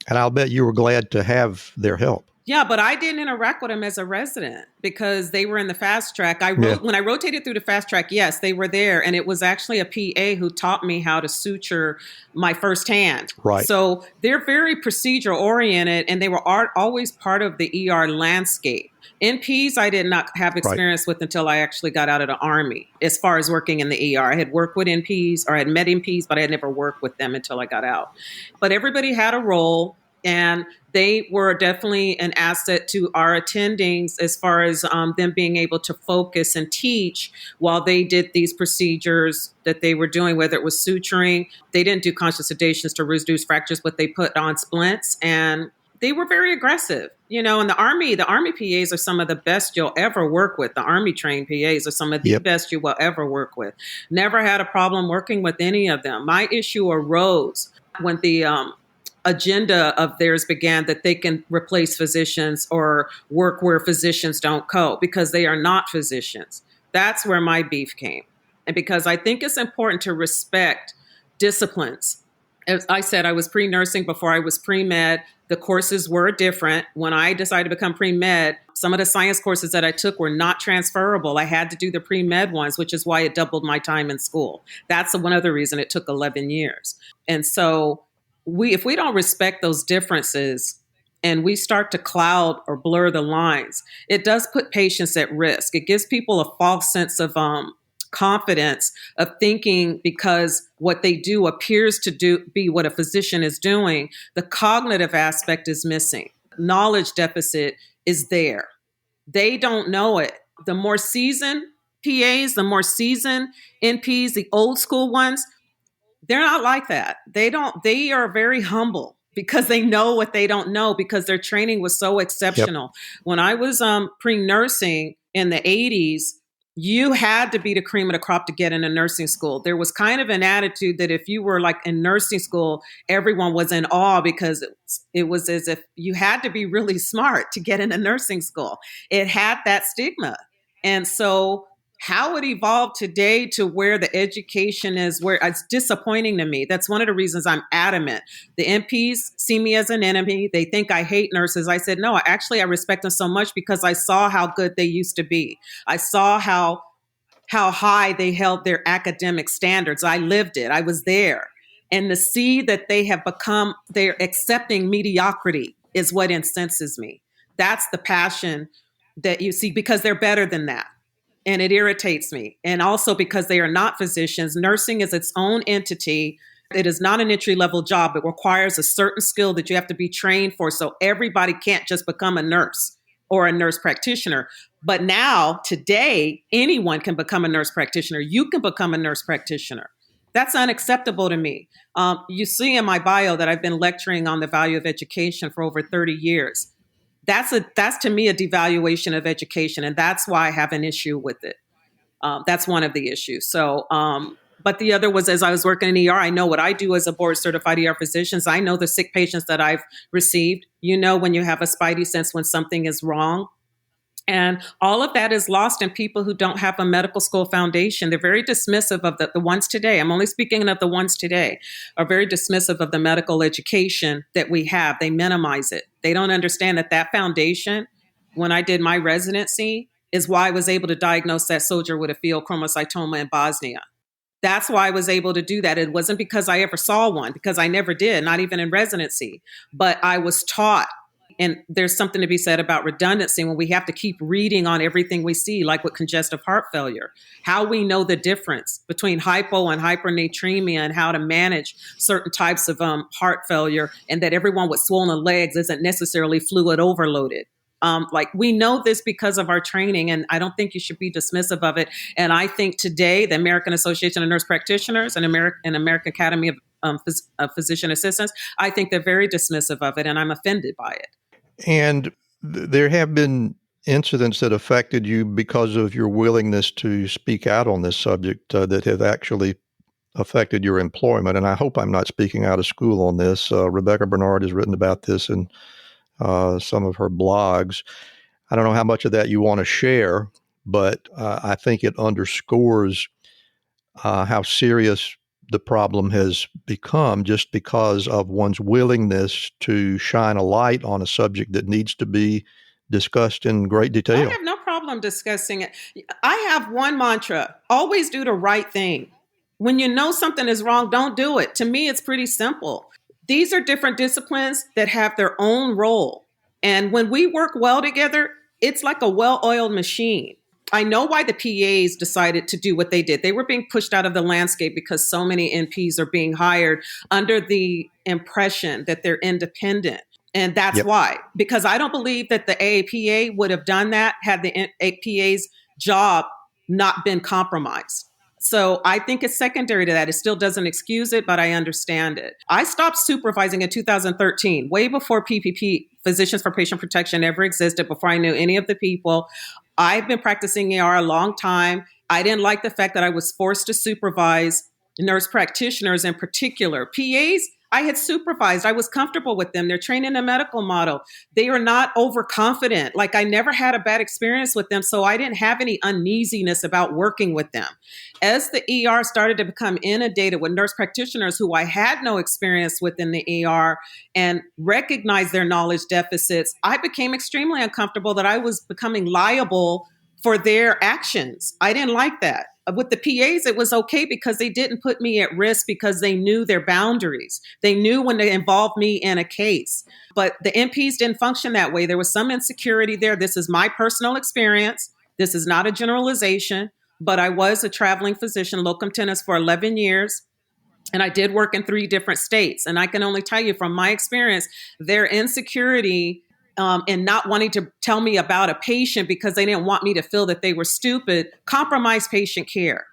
And I'll bet you were glad to have their help. Yeah, but I didn't interact with them as a resident because they were in the fast track. When I rotated through the fast track, yes, they were there. And it was actually a PA who taught me how to suture my first hand. Right. So they're very procedure oriented and they were always part of the ER landscape. NPs, I did not have experience with until I actually got out of the Army, as far as working in the ER. I had worked with NPs or I had met NPs, but I had never worked with them until I got out. But everybody had a role. And they were definitely an asset to our attendings as far as them being able to focus and teach while they did these procedures that they were doing, whether it was suturing. They didn't do conscious sedations to reduce fractures, but they put on splints. And they were very aggressive. And the Army PAs are some of the best you'll ever work with. The Army trained PAs are some of the best you will ever work with. Never had a problem working with any of them. My issue arose when the agenda of theirs began that they can replace physicians or work where physicians don't go because they are not physicians. That's where my beef came. And because I think it's important to respect disciplines. As I said, I was pre-nursing before I was pre-med. The courses were different. When I decided to become pre-med, some of the science courses that I took were not transferable. I had to do the pre-med ones, which is why it doubled my time in school. That's one other reason it took 11 years. And so if we don't respect those differences and we start to cloud or blur the lines, it does put patients at risk. It gives people a false sense of confidence of thinking because what they do appears to be what a physician is doing, the cognitive aspect is missing. Knowledge deficit is there. They don't know it. The more seasoned PAs, the more seasoned NPs, the old school ones, they're not like that. They are very humble because they know what they don't know because their training was so exceptional. Yep. When I was pre-nursing in the 80s, you had to be the cream of the crop to get into nursing school. There was kind of an attitude that if you were like in nursing school, everyone was in awe because it was as if you had to be really smart to get into nursing school. It had that stigma. And so how it evolved today to where the education is, where it's disappointing to me. That's one of the reasons I'm adamant. The MPs see me as an enemy. They think I hate nurses. I said, no, actually, I respect them so much because I saw how good they used to be. I saw how high they held their academic standards. I lived it. I was there. And to see that they have become, they're accepting mediocrity is what incenses me. That's the passion that you see because they're better than that. And it irritates me. And also because they are not physicians. Nursing is its own entity. It is not an entry-level job. It requires a certain skill that you have to be trained for. So everybody can't just become a nurse or a nurse practitioner. But now, today, anyone can become a nurse practitioner. You can become a nurse practitioner. That's unacceptable to me. You see in my bio that I've been lecturing on the value of education for over 30 years. That's to me a devaluation of education, and that's why I have an issue with it. That's one of the issues. So, but the other was as I was working in ER, I know what I do as a board certified ER physician. I know the sick patients that I've received. You know when you have a spidey sense when something is wrong. And all of that is lost in people who don't have a medical school foundation. They're very dismissive of the ones today. I'm only speaking of the ones today are very dismissive of the medical education that we have. They minimize it. They don't understand that foundation, when I did my residency, is why I was able to diagnose that soldier with a pheochromocytoma in Bosnia. That's why I was able to do that. It wasn't because I ever saw one, because I never did, not even in residency, but I was taught. And there's something to be said about redundancy when we have to keep reading on everything we see, like with congestive heart failure, how we know the difference between hypo and hypernatremia and how to manage certain types of heart failure, and that everyone with swollen legs isn't necessarily fluid overloaded. Like we know this because of our training, and I don't think you should be dismissive of it. And I think today the American Association of Nurse Practitioners and American Academy of Physician Assistants, I think they're very dismissive of it, and I'm offended by it. And there have been incidents that affected you because of your willingness to speak out on this subject that have actually affected your employment. And I hope I'm not speaking out of school on this. Rebecca Bernard has written about this in some of her blogs. I don't know how much of that you want to share, but I think it underscores how serious the problem has become just because of one's willingness to shine a light on a subject that needs to be discussed in great detail. I have no problem discussing it. I have one mantra: always do the right thing. When you know something is wrong, don't do it. To me, it's pretty simple. These are different disciplines that have their own role. And when we work well together, it's like a well-oiled machine. I know why the PAs decided to do what they did. They were being pushed out of the landscape because so many NPs are being hired under the impression that they're independent. And that's why, because I don't believe that the AAPA would have done that had the APA's job not been compromised. So I think it's secondary to that. It still doesn't excuse it, but I understand it. I stopped supervising in 2013, way before PPP, Physicians for Patient Protection, ever existed, before I knew any of the people. I've been practicing ER a long time. I didn't like the fact that I was forced to supervise nurse practitioners in particular. PAs, I had supervised. I was comfortable with them. They're trained in a medical model. They are not overconfident. Like I never had a bad experience with them, so I didn't have any uneasiness about working with them. As the ER started to become inundated with nurse practitioners who I had no experience with in the ER and recognized their knowledge deficits, I became extremely uncomfortable that I was becoming liable for their actions. I didn't like that. With the PAs, it was okay because they didn't put me at risk because they knew their boundaries. They knew when to involve me in a case. But the NPs didn't function that way. There was some insecurity there. This is my personal experience. This is not a generalization, but I was a traveling physician, locum tenens, for 11 years. And I did work in 3 different states. And I can only tell you from my experience, their insecurity and not wanting to tell me about a patient because they didn't want me to feel that they were stupid, compromised patient care.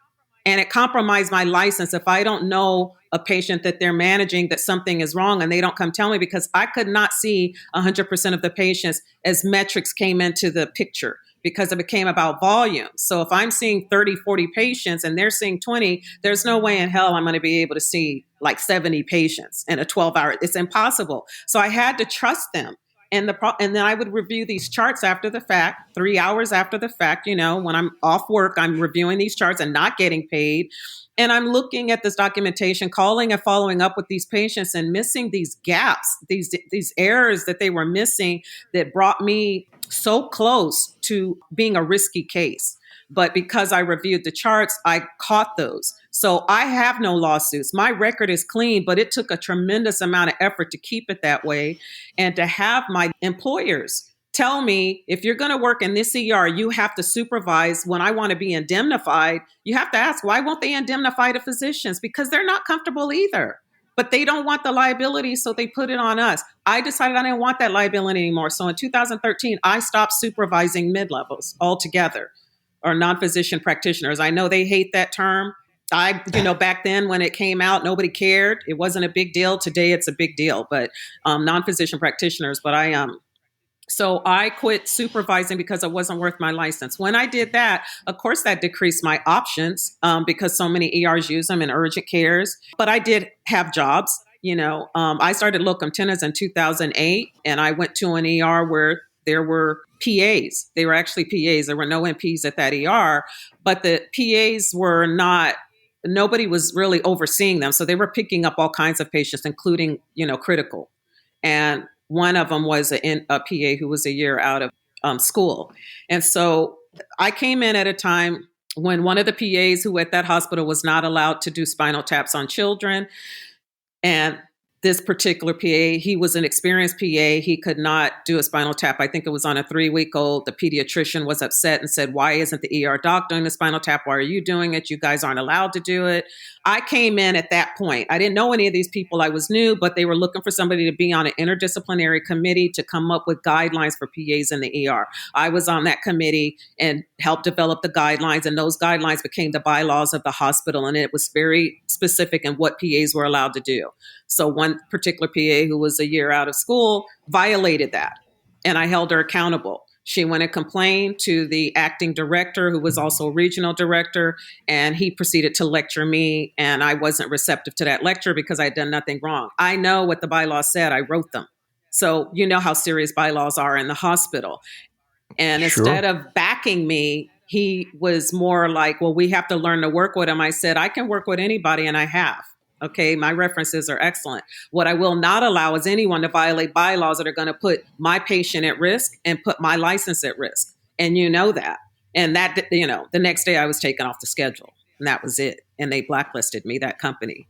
And it compromised my license if I don't know a patient that they're managing, that something is wrong, and they don't come tell me, because I could not see 100% of the patients as metrics came into the picture, because it became about volume. So if I'm seeing 30, 40 patients and they're seeing 20, there's no way in hell I'm going to be able to see like 70 patients in a 12-hour. It's impossible. So I had to trust them. And then I would review these charts after the fact, 3 hours after the fact. When I'm off work, I'm reviewing these charts and not getting paid. And I'm looking at this documentation, calling and following up with these patients and missing these gaps, these errors that they were missing that brought me so close to being a risky case. But because I reviewed the charts, I caught those. So I have no lawsuits. My record is clean, but it took a tremendous amount of effort to keep it that way. And to have my employers tell me, if you're going to work in this ER, you have to supervise. When I want to be indemnified, you have to ask, why won't they indemnify the physicians? Because they're not comfortable either. But they don't want the liability, so they put it on us. I decided I didn't want that liability anymore. So in 2013, I stopped supervising mid-levels altogether, or non-physician practitioners. I know they hate that term. Back then when it came out, nobody cared. It wasn't a big deal. Today it's a big deal, but non-physician practitioners. But so I quit supervising because it wasn't worth my license. When I did that, of course, that decreased my options because so many ERs use them in urgent cares. But I did have jobs. I started locum tenens in 2008, and I went to an ER where there were PAs. They were actually PAs. There were no NPs at that ER, but the PAs were not. Nobody was really overseeing them. So they were picking up all kinds of patients, including, critical. And one of them was a PA who was a year out of school. And so I came in at a time when one of the PAs who at that hospital was not allowed to do spinal taps on children. And this particular PA, he was an experienced PA. He could not do a spinal tap. I think it was on a 3-week-old. The pediatrician was upset and said, why isn't the ER doc doing the spinal tap? Why are you doing it? You guys aren't allowed to do it. I came in at that point. I didn't know any of these people. I was new, but they were looking for somebody to be on an interdisciplinary committee to come up with guidelines for PAs in the ER. I was on that committee and helped develop the guidelines, and those guidelines became the bylaws of the hospital, and it was very specific in what PAs were allowed to do. So one particular PA who was a year out of school violated that, and I held her accountable. She went and complained to the acting director, who was also regional director, and he proceeded to lecture me, and I wasn't receptive to that lecture because I had done nothing wrong. I know what the bylaws said. I wrote them. So you know how serious bylaws are in the hospital. And instead of backing me, he was more like, well, we have to learn to work with him. I said, I can work with anybody, and I have. Okay, my references are excellent. What I will not allow is anyone to violate bylaws that are going to put my patient at risk and put my license at risk. And you know that. And that, the next day I was taken off the schedule, and that was it. And they blacklisted me, that company.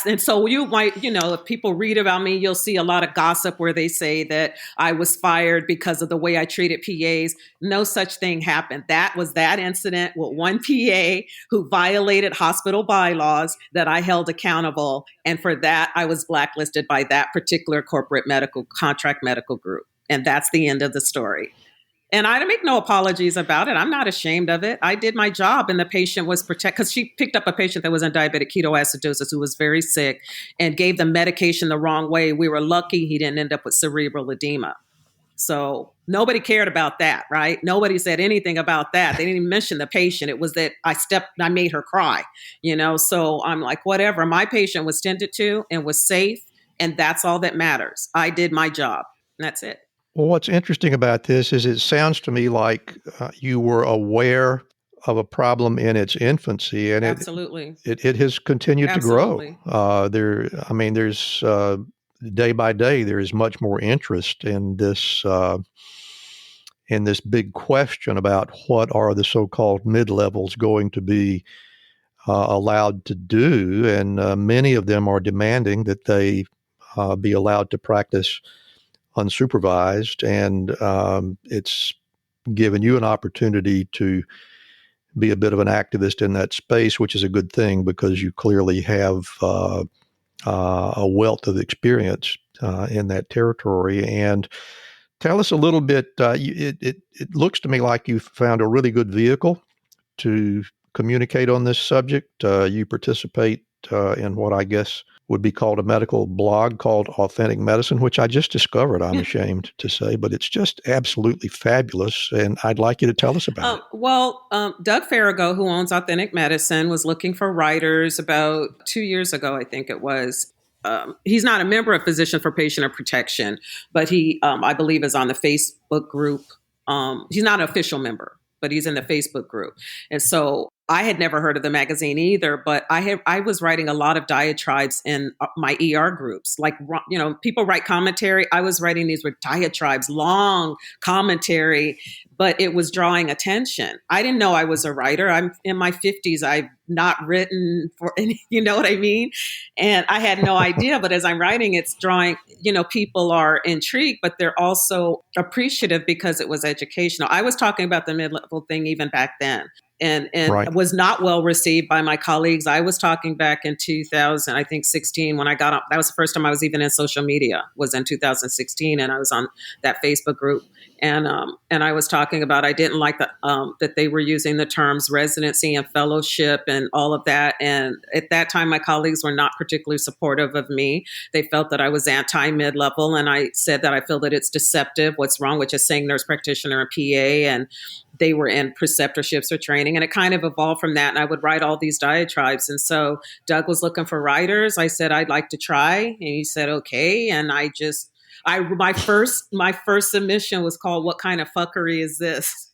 And so you might, if people read about me, you'll see a lot of gossip where they say that I was fired because of the way I treated PAs. No such thing happened. That was that incident with one PA who violated hospital bylaws that I held accountable. And for that, I was blacklisted by that particular corporate contract medical group. And that's the end of the story. And I make no apologies about it. I'm not ashamed of it. I did my job, and the patient was protected because she picked up a patient that was on diabetic ketoacidosis who was very sick and gave the medication the wrong way. We were lucky he didn't end up with cerebral edema. So nobody cared about that, right? Nobody said anything about that. They didn't even mention the patient. It was that I made her cry, So I'm like, whatever. My patient was tended to and was safe, and that's all that matters. I did my job. And that's it. Well, what's interesting about this is it sounds to me like you were aware of a problem in its infancy, and absolutely it has continued absolutely. To grow. There's day by day there is much more interest in this big question about what are the so-called mid-levels going to be allowed to do, and many of them are demanding that they be allowed to practice unsupervised, and it's given you an opportunity to be a bit of an activist in that space, which is a good thing because you clearly have a wealth of experience in that territory. And Tell us a little bit. It looks to me like you found a really good vehicle to communicate on this subject. You participate in what I guess would be called a medical blog called Authentic Medicine, which I just discovered, I'm ashamed to say, but it's just absolutely fabulous. And I'd like you to tell us about it. Doug Farrago, who owns Authentic Medicine, was looking for writers about 2 years ago, I think it was. He's not a member of Physician for Patient Protection, but he, I believe, is on the Facebook group. He's not an official member, but he's in the Facebook group. And so I had never heard of the magazine either, but I was writing a lot of diatribes in my ER groups. Like, people write commentary. I was writing these with diatribes, long commentary, but it was drawing attention. I didn't know I was a writer. I'm in my 50s. I've not written for any, you know what I mean? And I had no idea, but as I'm writing, it's drawing, people are intrigued, but they're also appreciative because it was educational. I was talking about the mid-level thing even back then. And right. Was not well received by my colleagues. I was talking back in 2000, I think 16, when I got on. That was the first time I was even in social media, was in 2016, and I was on that Facebook group. And I was talking about I didn't like that they were using the terms residency and fellowship and all of that. And at that time, my colleagues were not particularly supportive of me. They felt that I was anti-mid-level, and I said that I feel that it's deceptive. What's wrong with just saying nurse practitioner and PA, and they were in preceptorships or training. And it kind of evolved from that. And I would write all these diatribes. And so Doug was looking for writers. I said, I'd like to try. And he said, okay. And my first submission was called "What Kind of Fuckery Is This?"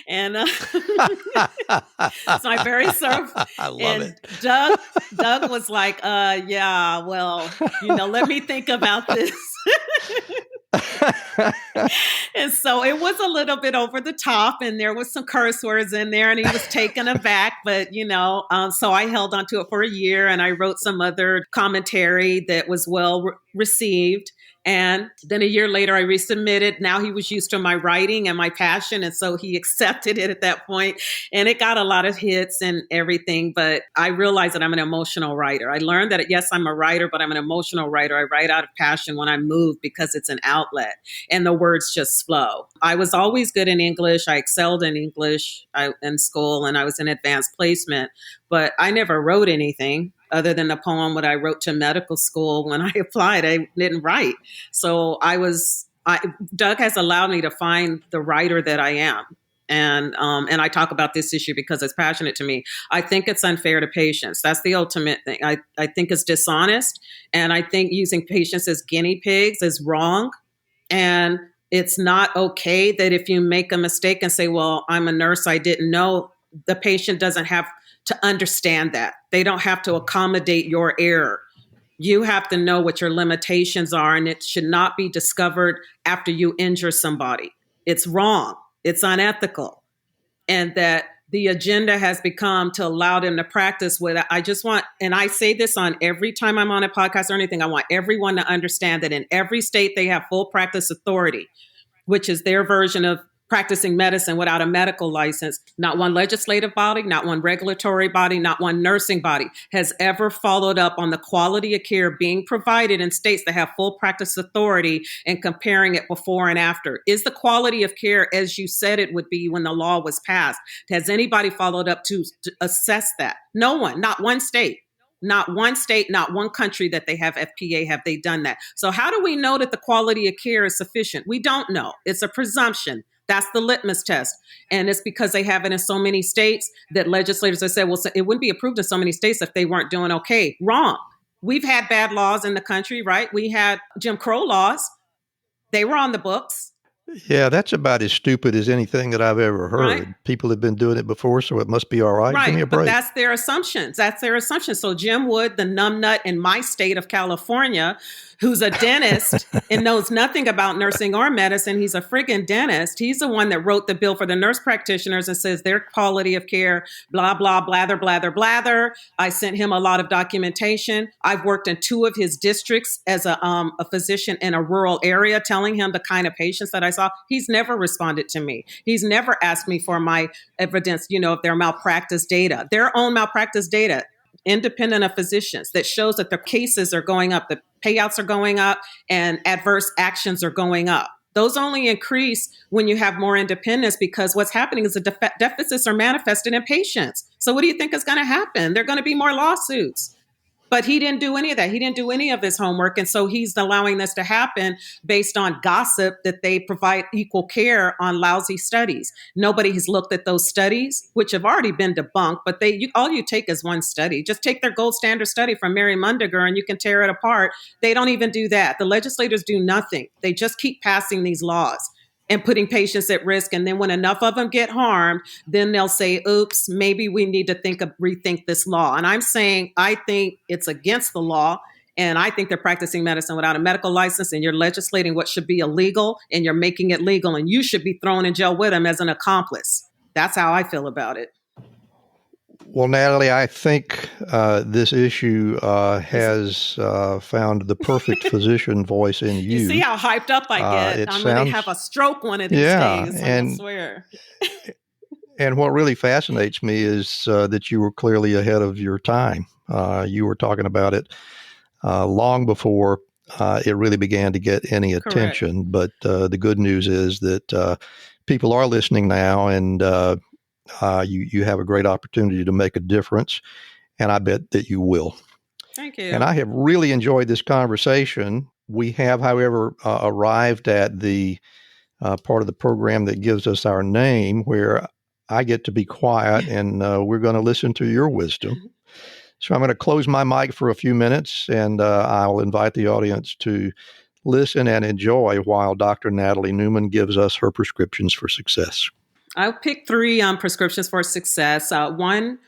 And so I very sort of, I love it. Doug was like, yeah, well, let me think about this. And so it was a little bit over the top, and there was some curse words in there, and he was taken aback, but so I held on to it for a year, and I wrote some other commentary that was well received. And then a year later, I resubmitted. Now he was used to my writing and my passion. And so he accepted it at that point. And it got a lot of hits and everything. But I realized that I'm an emotional writer. I learned that, yes, I'm a writer, but I'm an emotional writer. I write out of passion when I move because it's an outlet and the words just flow. I was always good in English. I excelled in English in school, and I was in advanced placement. But I never wrote anything other than the poem that I wrote to medical school. When I applied, I didn't write. So Doug has allowed me to find the writer that I am. And I talk about this issue because it's passionate to me. I think it's unfair to patients. That's the ultimate thing. I think it's dishonest. And I think using patients as guinea pigs is wrong. And it's not okay that if you make a mistake and say, well, I'm a nurse, I didn't know, the patient doesn't have to understand that. They don't have to accommodate your error. You have to know what your limitations are, and it should not be discovered after you injure somebody. It's wrong. It's unethical. And that the agenda has become to allow them to practice what I just want. And I say this on every time I'm on a podcast or anything. I want everyone to understand that in every state, they have full practice authority, which is their version of practicing medicine without a medical license. Not one legislative body, not one regulatory body, not one nursing body has ever followed up on the quality of care being provided in states that have full practice authority and comparing it before and after. Is the quality of care as you said it would be when the law was passed? Has anybody followed up to assess that? No one, not one state. Not one state, not one country that they have FPA have they done that. So how do we know that the quality of care is sufficient? We don't know. It's a presumption. That's the litmus test. And it's because they have it in so many states that legislators have said, well, it wouldn't be approved in so many states if they weren't doing okay. Wrong. We've had bad laws in the country, right? We had Jim Crow laws. They were on the books. Yeah, that's about as stupid as anything that I've ever heard. Right. People have been doing it before, so it must be all right. Right, Give me a break. But that's their assumptions. So Jim Wood, the numbnut in my state of California, who's a dentist and knows nothing about nursing or medicine, he's a friggin' dentist. He's the one that wrote the bill for the nurse practitioners and says their quality of care, blah, blah, blather, blather, blather. I sent him a lot of documentation. I've worked in 2 of his districts as a physician in a rural area, telling him the kind of patients that I saw. He's never responded to me. He's never asked me for my evidence, if their malpractice data, their own malpractice data, independent of physicians, that shows that their cases are going up, the payouts are going up, and adverse actions are going up. Those only increase when you have more independence, because what's happening is the deficits are manifested in patients. So what do you think is going to happen? There are going to be more lawsuits. But he didn't do any of that. He didn't do any of his homework. And so he's allowing this to happen based on gossip that they provide equal care on lousy studies. Nobody has looked at those studies, which have already been debunked, but all you take is one study. Just take their gold standard study from Mary Mundiger and you can tear it apart. They don't even do that. The legislators do nothing. They just keep passing these laws and putting patients at risk. And then when enough of them get harmed, then they'll say, oops, maybe we need to rethink this law. And I'm saying, I think it's against the law. And I think they're practicing medicine without a medical license, and you're legislating what should be illegal and you're making it legal, and you should be thrown in jail with them as an accomplice. That's how I feel about it. Well, Natalie, I think this issue has found the perfect physician voice in you. You see how hyped up I get? I'm going to have a stroke one of these days, I swear. And what really fascinates me is that you were clearly ahead of your time. You were talking about it long before it really began to get any attention. Correct. But the good news is that people are listening now, and you have a great opportunity to make a difference, and I bet that you will. Thank you. And I have really enjoyed this conversation. We have, however, arrived at the part of the program that gives us our name, where I get to be quiet, and we're going to listen to your wisdom. So I'm going to close my mic for a few minutes, and I'll invite the audience to listen and enjoy while Dr. Natalie Newman gives us her prescriptions for success. I'll pick 3 prescriptions for success. One,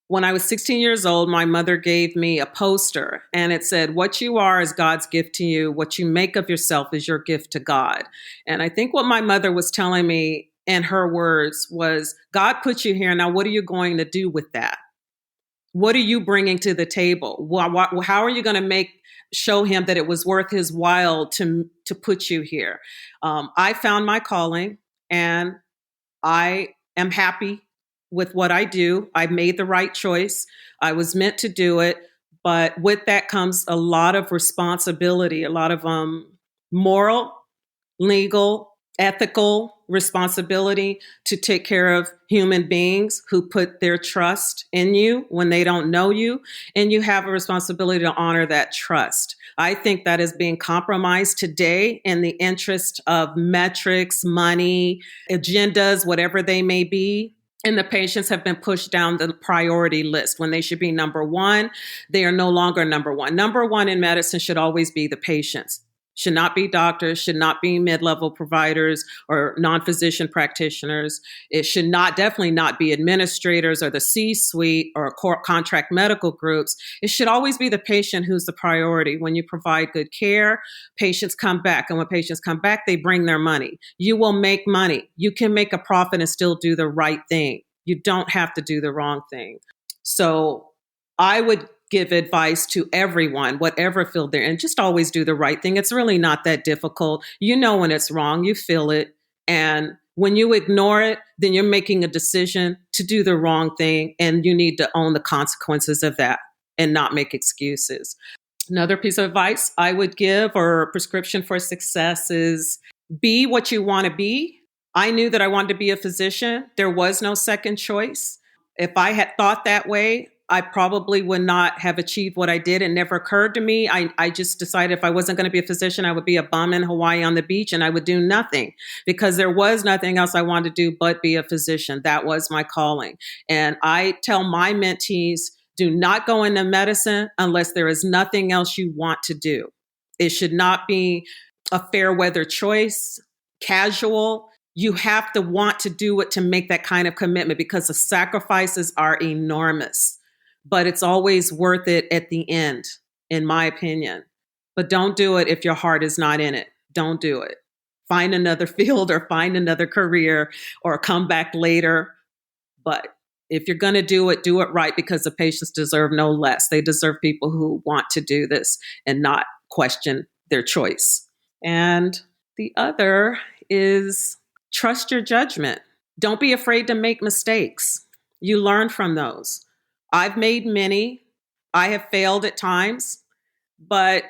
when I was 16 years old, my mother gave me a poster, and it said, what you are is God's gift to you. What you make of yourself is your gift to God. And I think what my mother was telling me in her words was, God put you here. Now, what are you going to do with that? What are you bringing to the table? How are you going to show him that it was worth his while to put you here? I found my calling, and I am happy with what I do. I made the right choice. I was meant to do it. But with that comes a lot of responsibility, a lot of moral, legal, ethical responsibility to take care of human beings who put their trust in you when they don't know you. And you have a responsibility to honor that trust. I think that is being compromised today in the interest of metrics, money, agendas, whatever they may be. And the patients have been pushed down the priority list when they should be number one. They are no longer number one. Number one in medicine should always be the patients. Should not be doctors, should not be mid-level providers or non-physician practitioners. It should definitely not be administrators or the C-suite or contract medical groups. It should always be the patient who's the priority. When you provide good care, patients come back. And when patients come back, they bring their money. You will make money. You can make a profit and still do the right thing. You don't have to do the wrong thing. So I would give advice to everyone, whatever field they're in, just always do the right thing. It's really not that difficult. You know when it's wrong, you feel it. And when you ignore it, then you're making a decision to do the wrong thing. And you need to own the consequences of that and not make excuses. Another piece of advice I would give, or prescription for success, is be what you want to be. I knew that I wanted to be a physician. There was no second choice. If I had thought that way, I probably would not have achieved what I did. It never occurred to me. I just decided if I wasn't going to be a physician, I would be a bum in Hawaii on the beach, and I would do nothing, because there was nothing else I wanted to do but be a physician. That was my calling. And I tell my mentees, do not go into medicine unless there is nothing else you want to do. It should not be a fair weather choice, casual. You have to want to do it to make that kind of commitment, because the sacrifices are enormous. But it's always worth it at the end, in my opinion. But don't do it if your heart is not in it. Don't do it. Find another field or find another career or come back later. But if you're going to do it right, because the patients deserve no less. They deserve people who want to do this and not question their choice. And the other is trust your judgment. Don't be afraid to make mistakes. You learn from those. I've made many. I have failed at times, but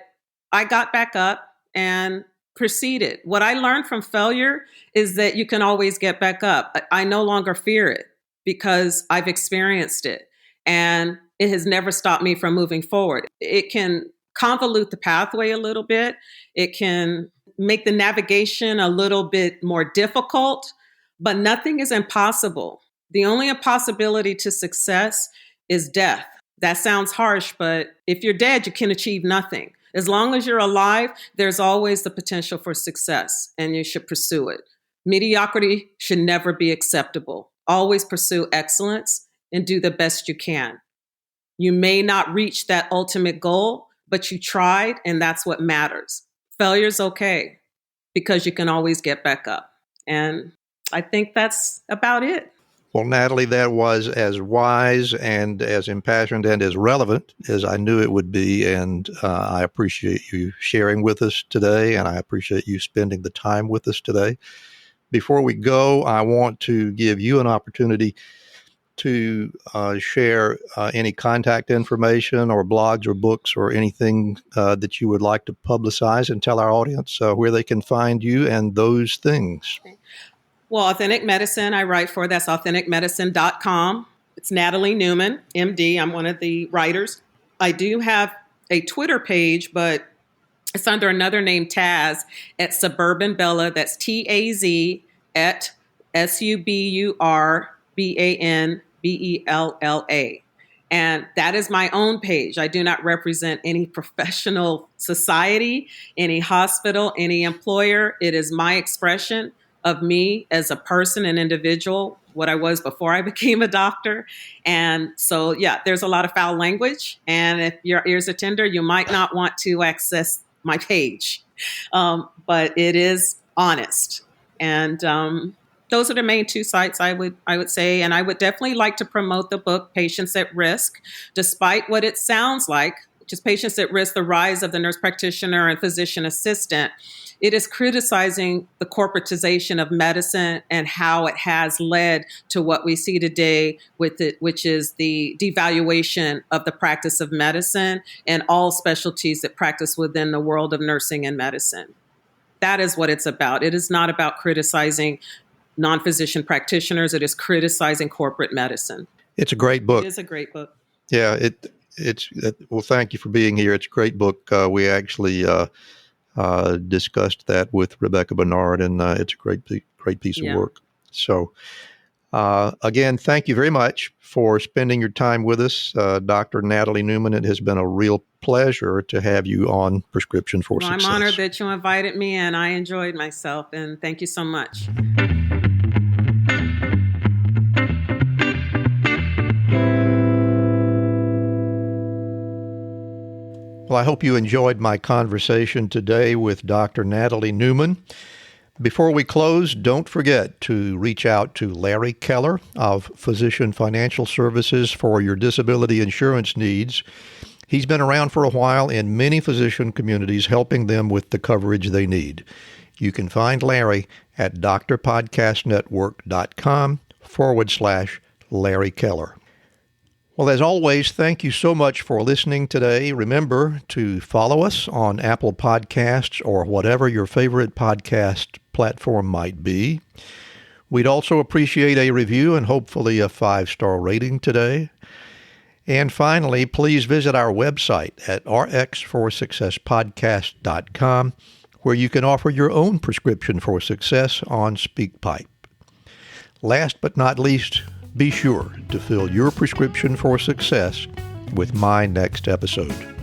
I got back up and proceeded. What I learned from failure is that you can always get back up. I no longer fear it because I've experienced it, and it has never stopped me from moving forward. It can convolute the pathway a little bit. It can make the navigation a little bit more difficult, but nothing is impossible. The only impossibility to success is death. That sounds harsh, but if you're dead, you can achieve nothing. As long as you're alive, there's always the potential for success, and you should pursue it. Mediocrity should never be acceptable. Always pursue excellence and do the best you can. You may not reach that ultimate goal, but you tried, and that's what matters. Failure's okay because you can always get back up. And I think that's about it. Well, Natalie, that was as wise and as impassioned and as relevant as I knew it would be. And I appreciate you sharing with us today, and I appreciate you spending the time with us today. Before we go, I want to give you an opportunity to share any contact information or blogs or books or anything that you would like to publicize and tell our audience where they can find you and those things. Okay. Well, Authentic Medicine, I write for. That's authenticmedicine.com. It's Natalie Newman, MD. I'm one of the writers. I do have a Twitter page, but it's under another name, Taz, at Suburban Bella. That's TAZ at SUBURBANBELLA. And that is my own page. I do not represent any professional society, any hospital, any employer. It is my expression of me as a person, an individual, what I was before I became a doctor. And so, yeah, there's a lot of foul language. And if your ears are tender, you might not want to access my page. But it is honest. And those are the main two sites I would say. And I would definitely like to promote the book, Patients at Risk, despite what it sounds like, which is Patients at Risk, the Rise of the Nurse Practitioner and Physician Assistant. It is criticizing the corporatization of medicine and how it has led to what we see today with it, which is the devaluation of the practice of medicine and all specialties that practice within the world of nursing and medicine. That is what it's about. It is not about criticizing non-physician practitioners. It is criticizing corporate medicine. It's a great book. It is a great book. Yeah, well, thank you for being here. It's a great book. We actually discussed that with Rebecca Bernard, and it's a great piece of work. So, again, thank you very much for spending your time with us, Dr. Natalie Newman. It has been a real pleasure to have you on Prescription for Success. I'm honored that you invited me, and I enjoyed myself, and thank you so much. Well, I hope you enjoyed my conversation today with Dr. Natalie Newman. Before we close, don't forget to reach out to Larry Keller of Physician Financial Services for your disability insurance needs. He's been around for a while in many physician communities, helping them with the coverage they need. You can find Larry at drpodcastnetwork.com/Larry Keller. Well, as always, thank you so much for listening today. Remember to follow us on Apple Podcasts or whatever your favorite podcast platform might be. We'd also appreciate a review and hopefully a 5-star rating today. And finally, please visit our website at rxforsuccesspodcast.com, where you can offer your own prescription for success on SpeakPipe. Last but not least, be sure to fill your prescription for success with my next episode.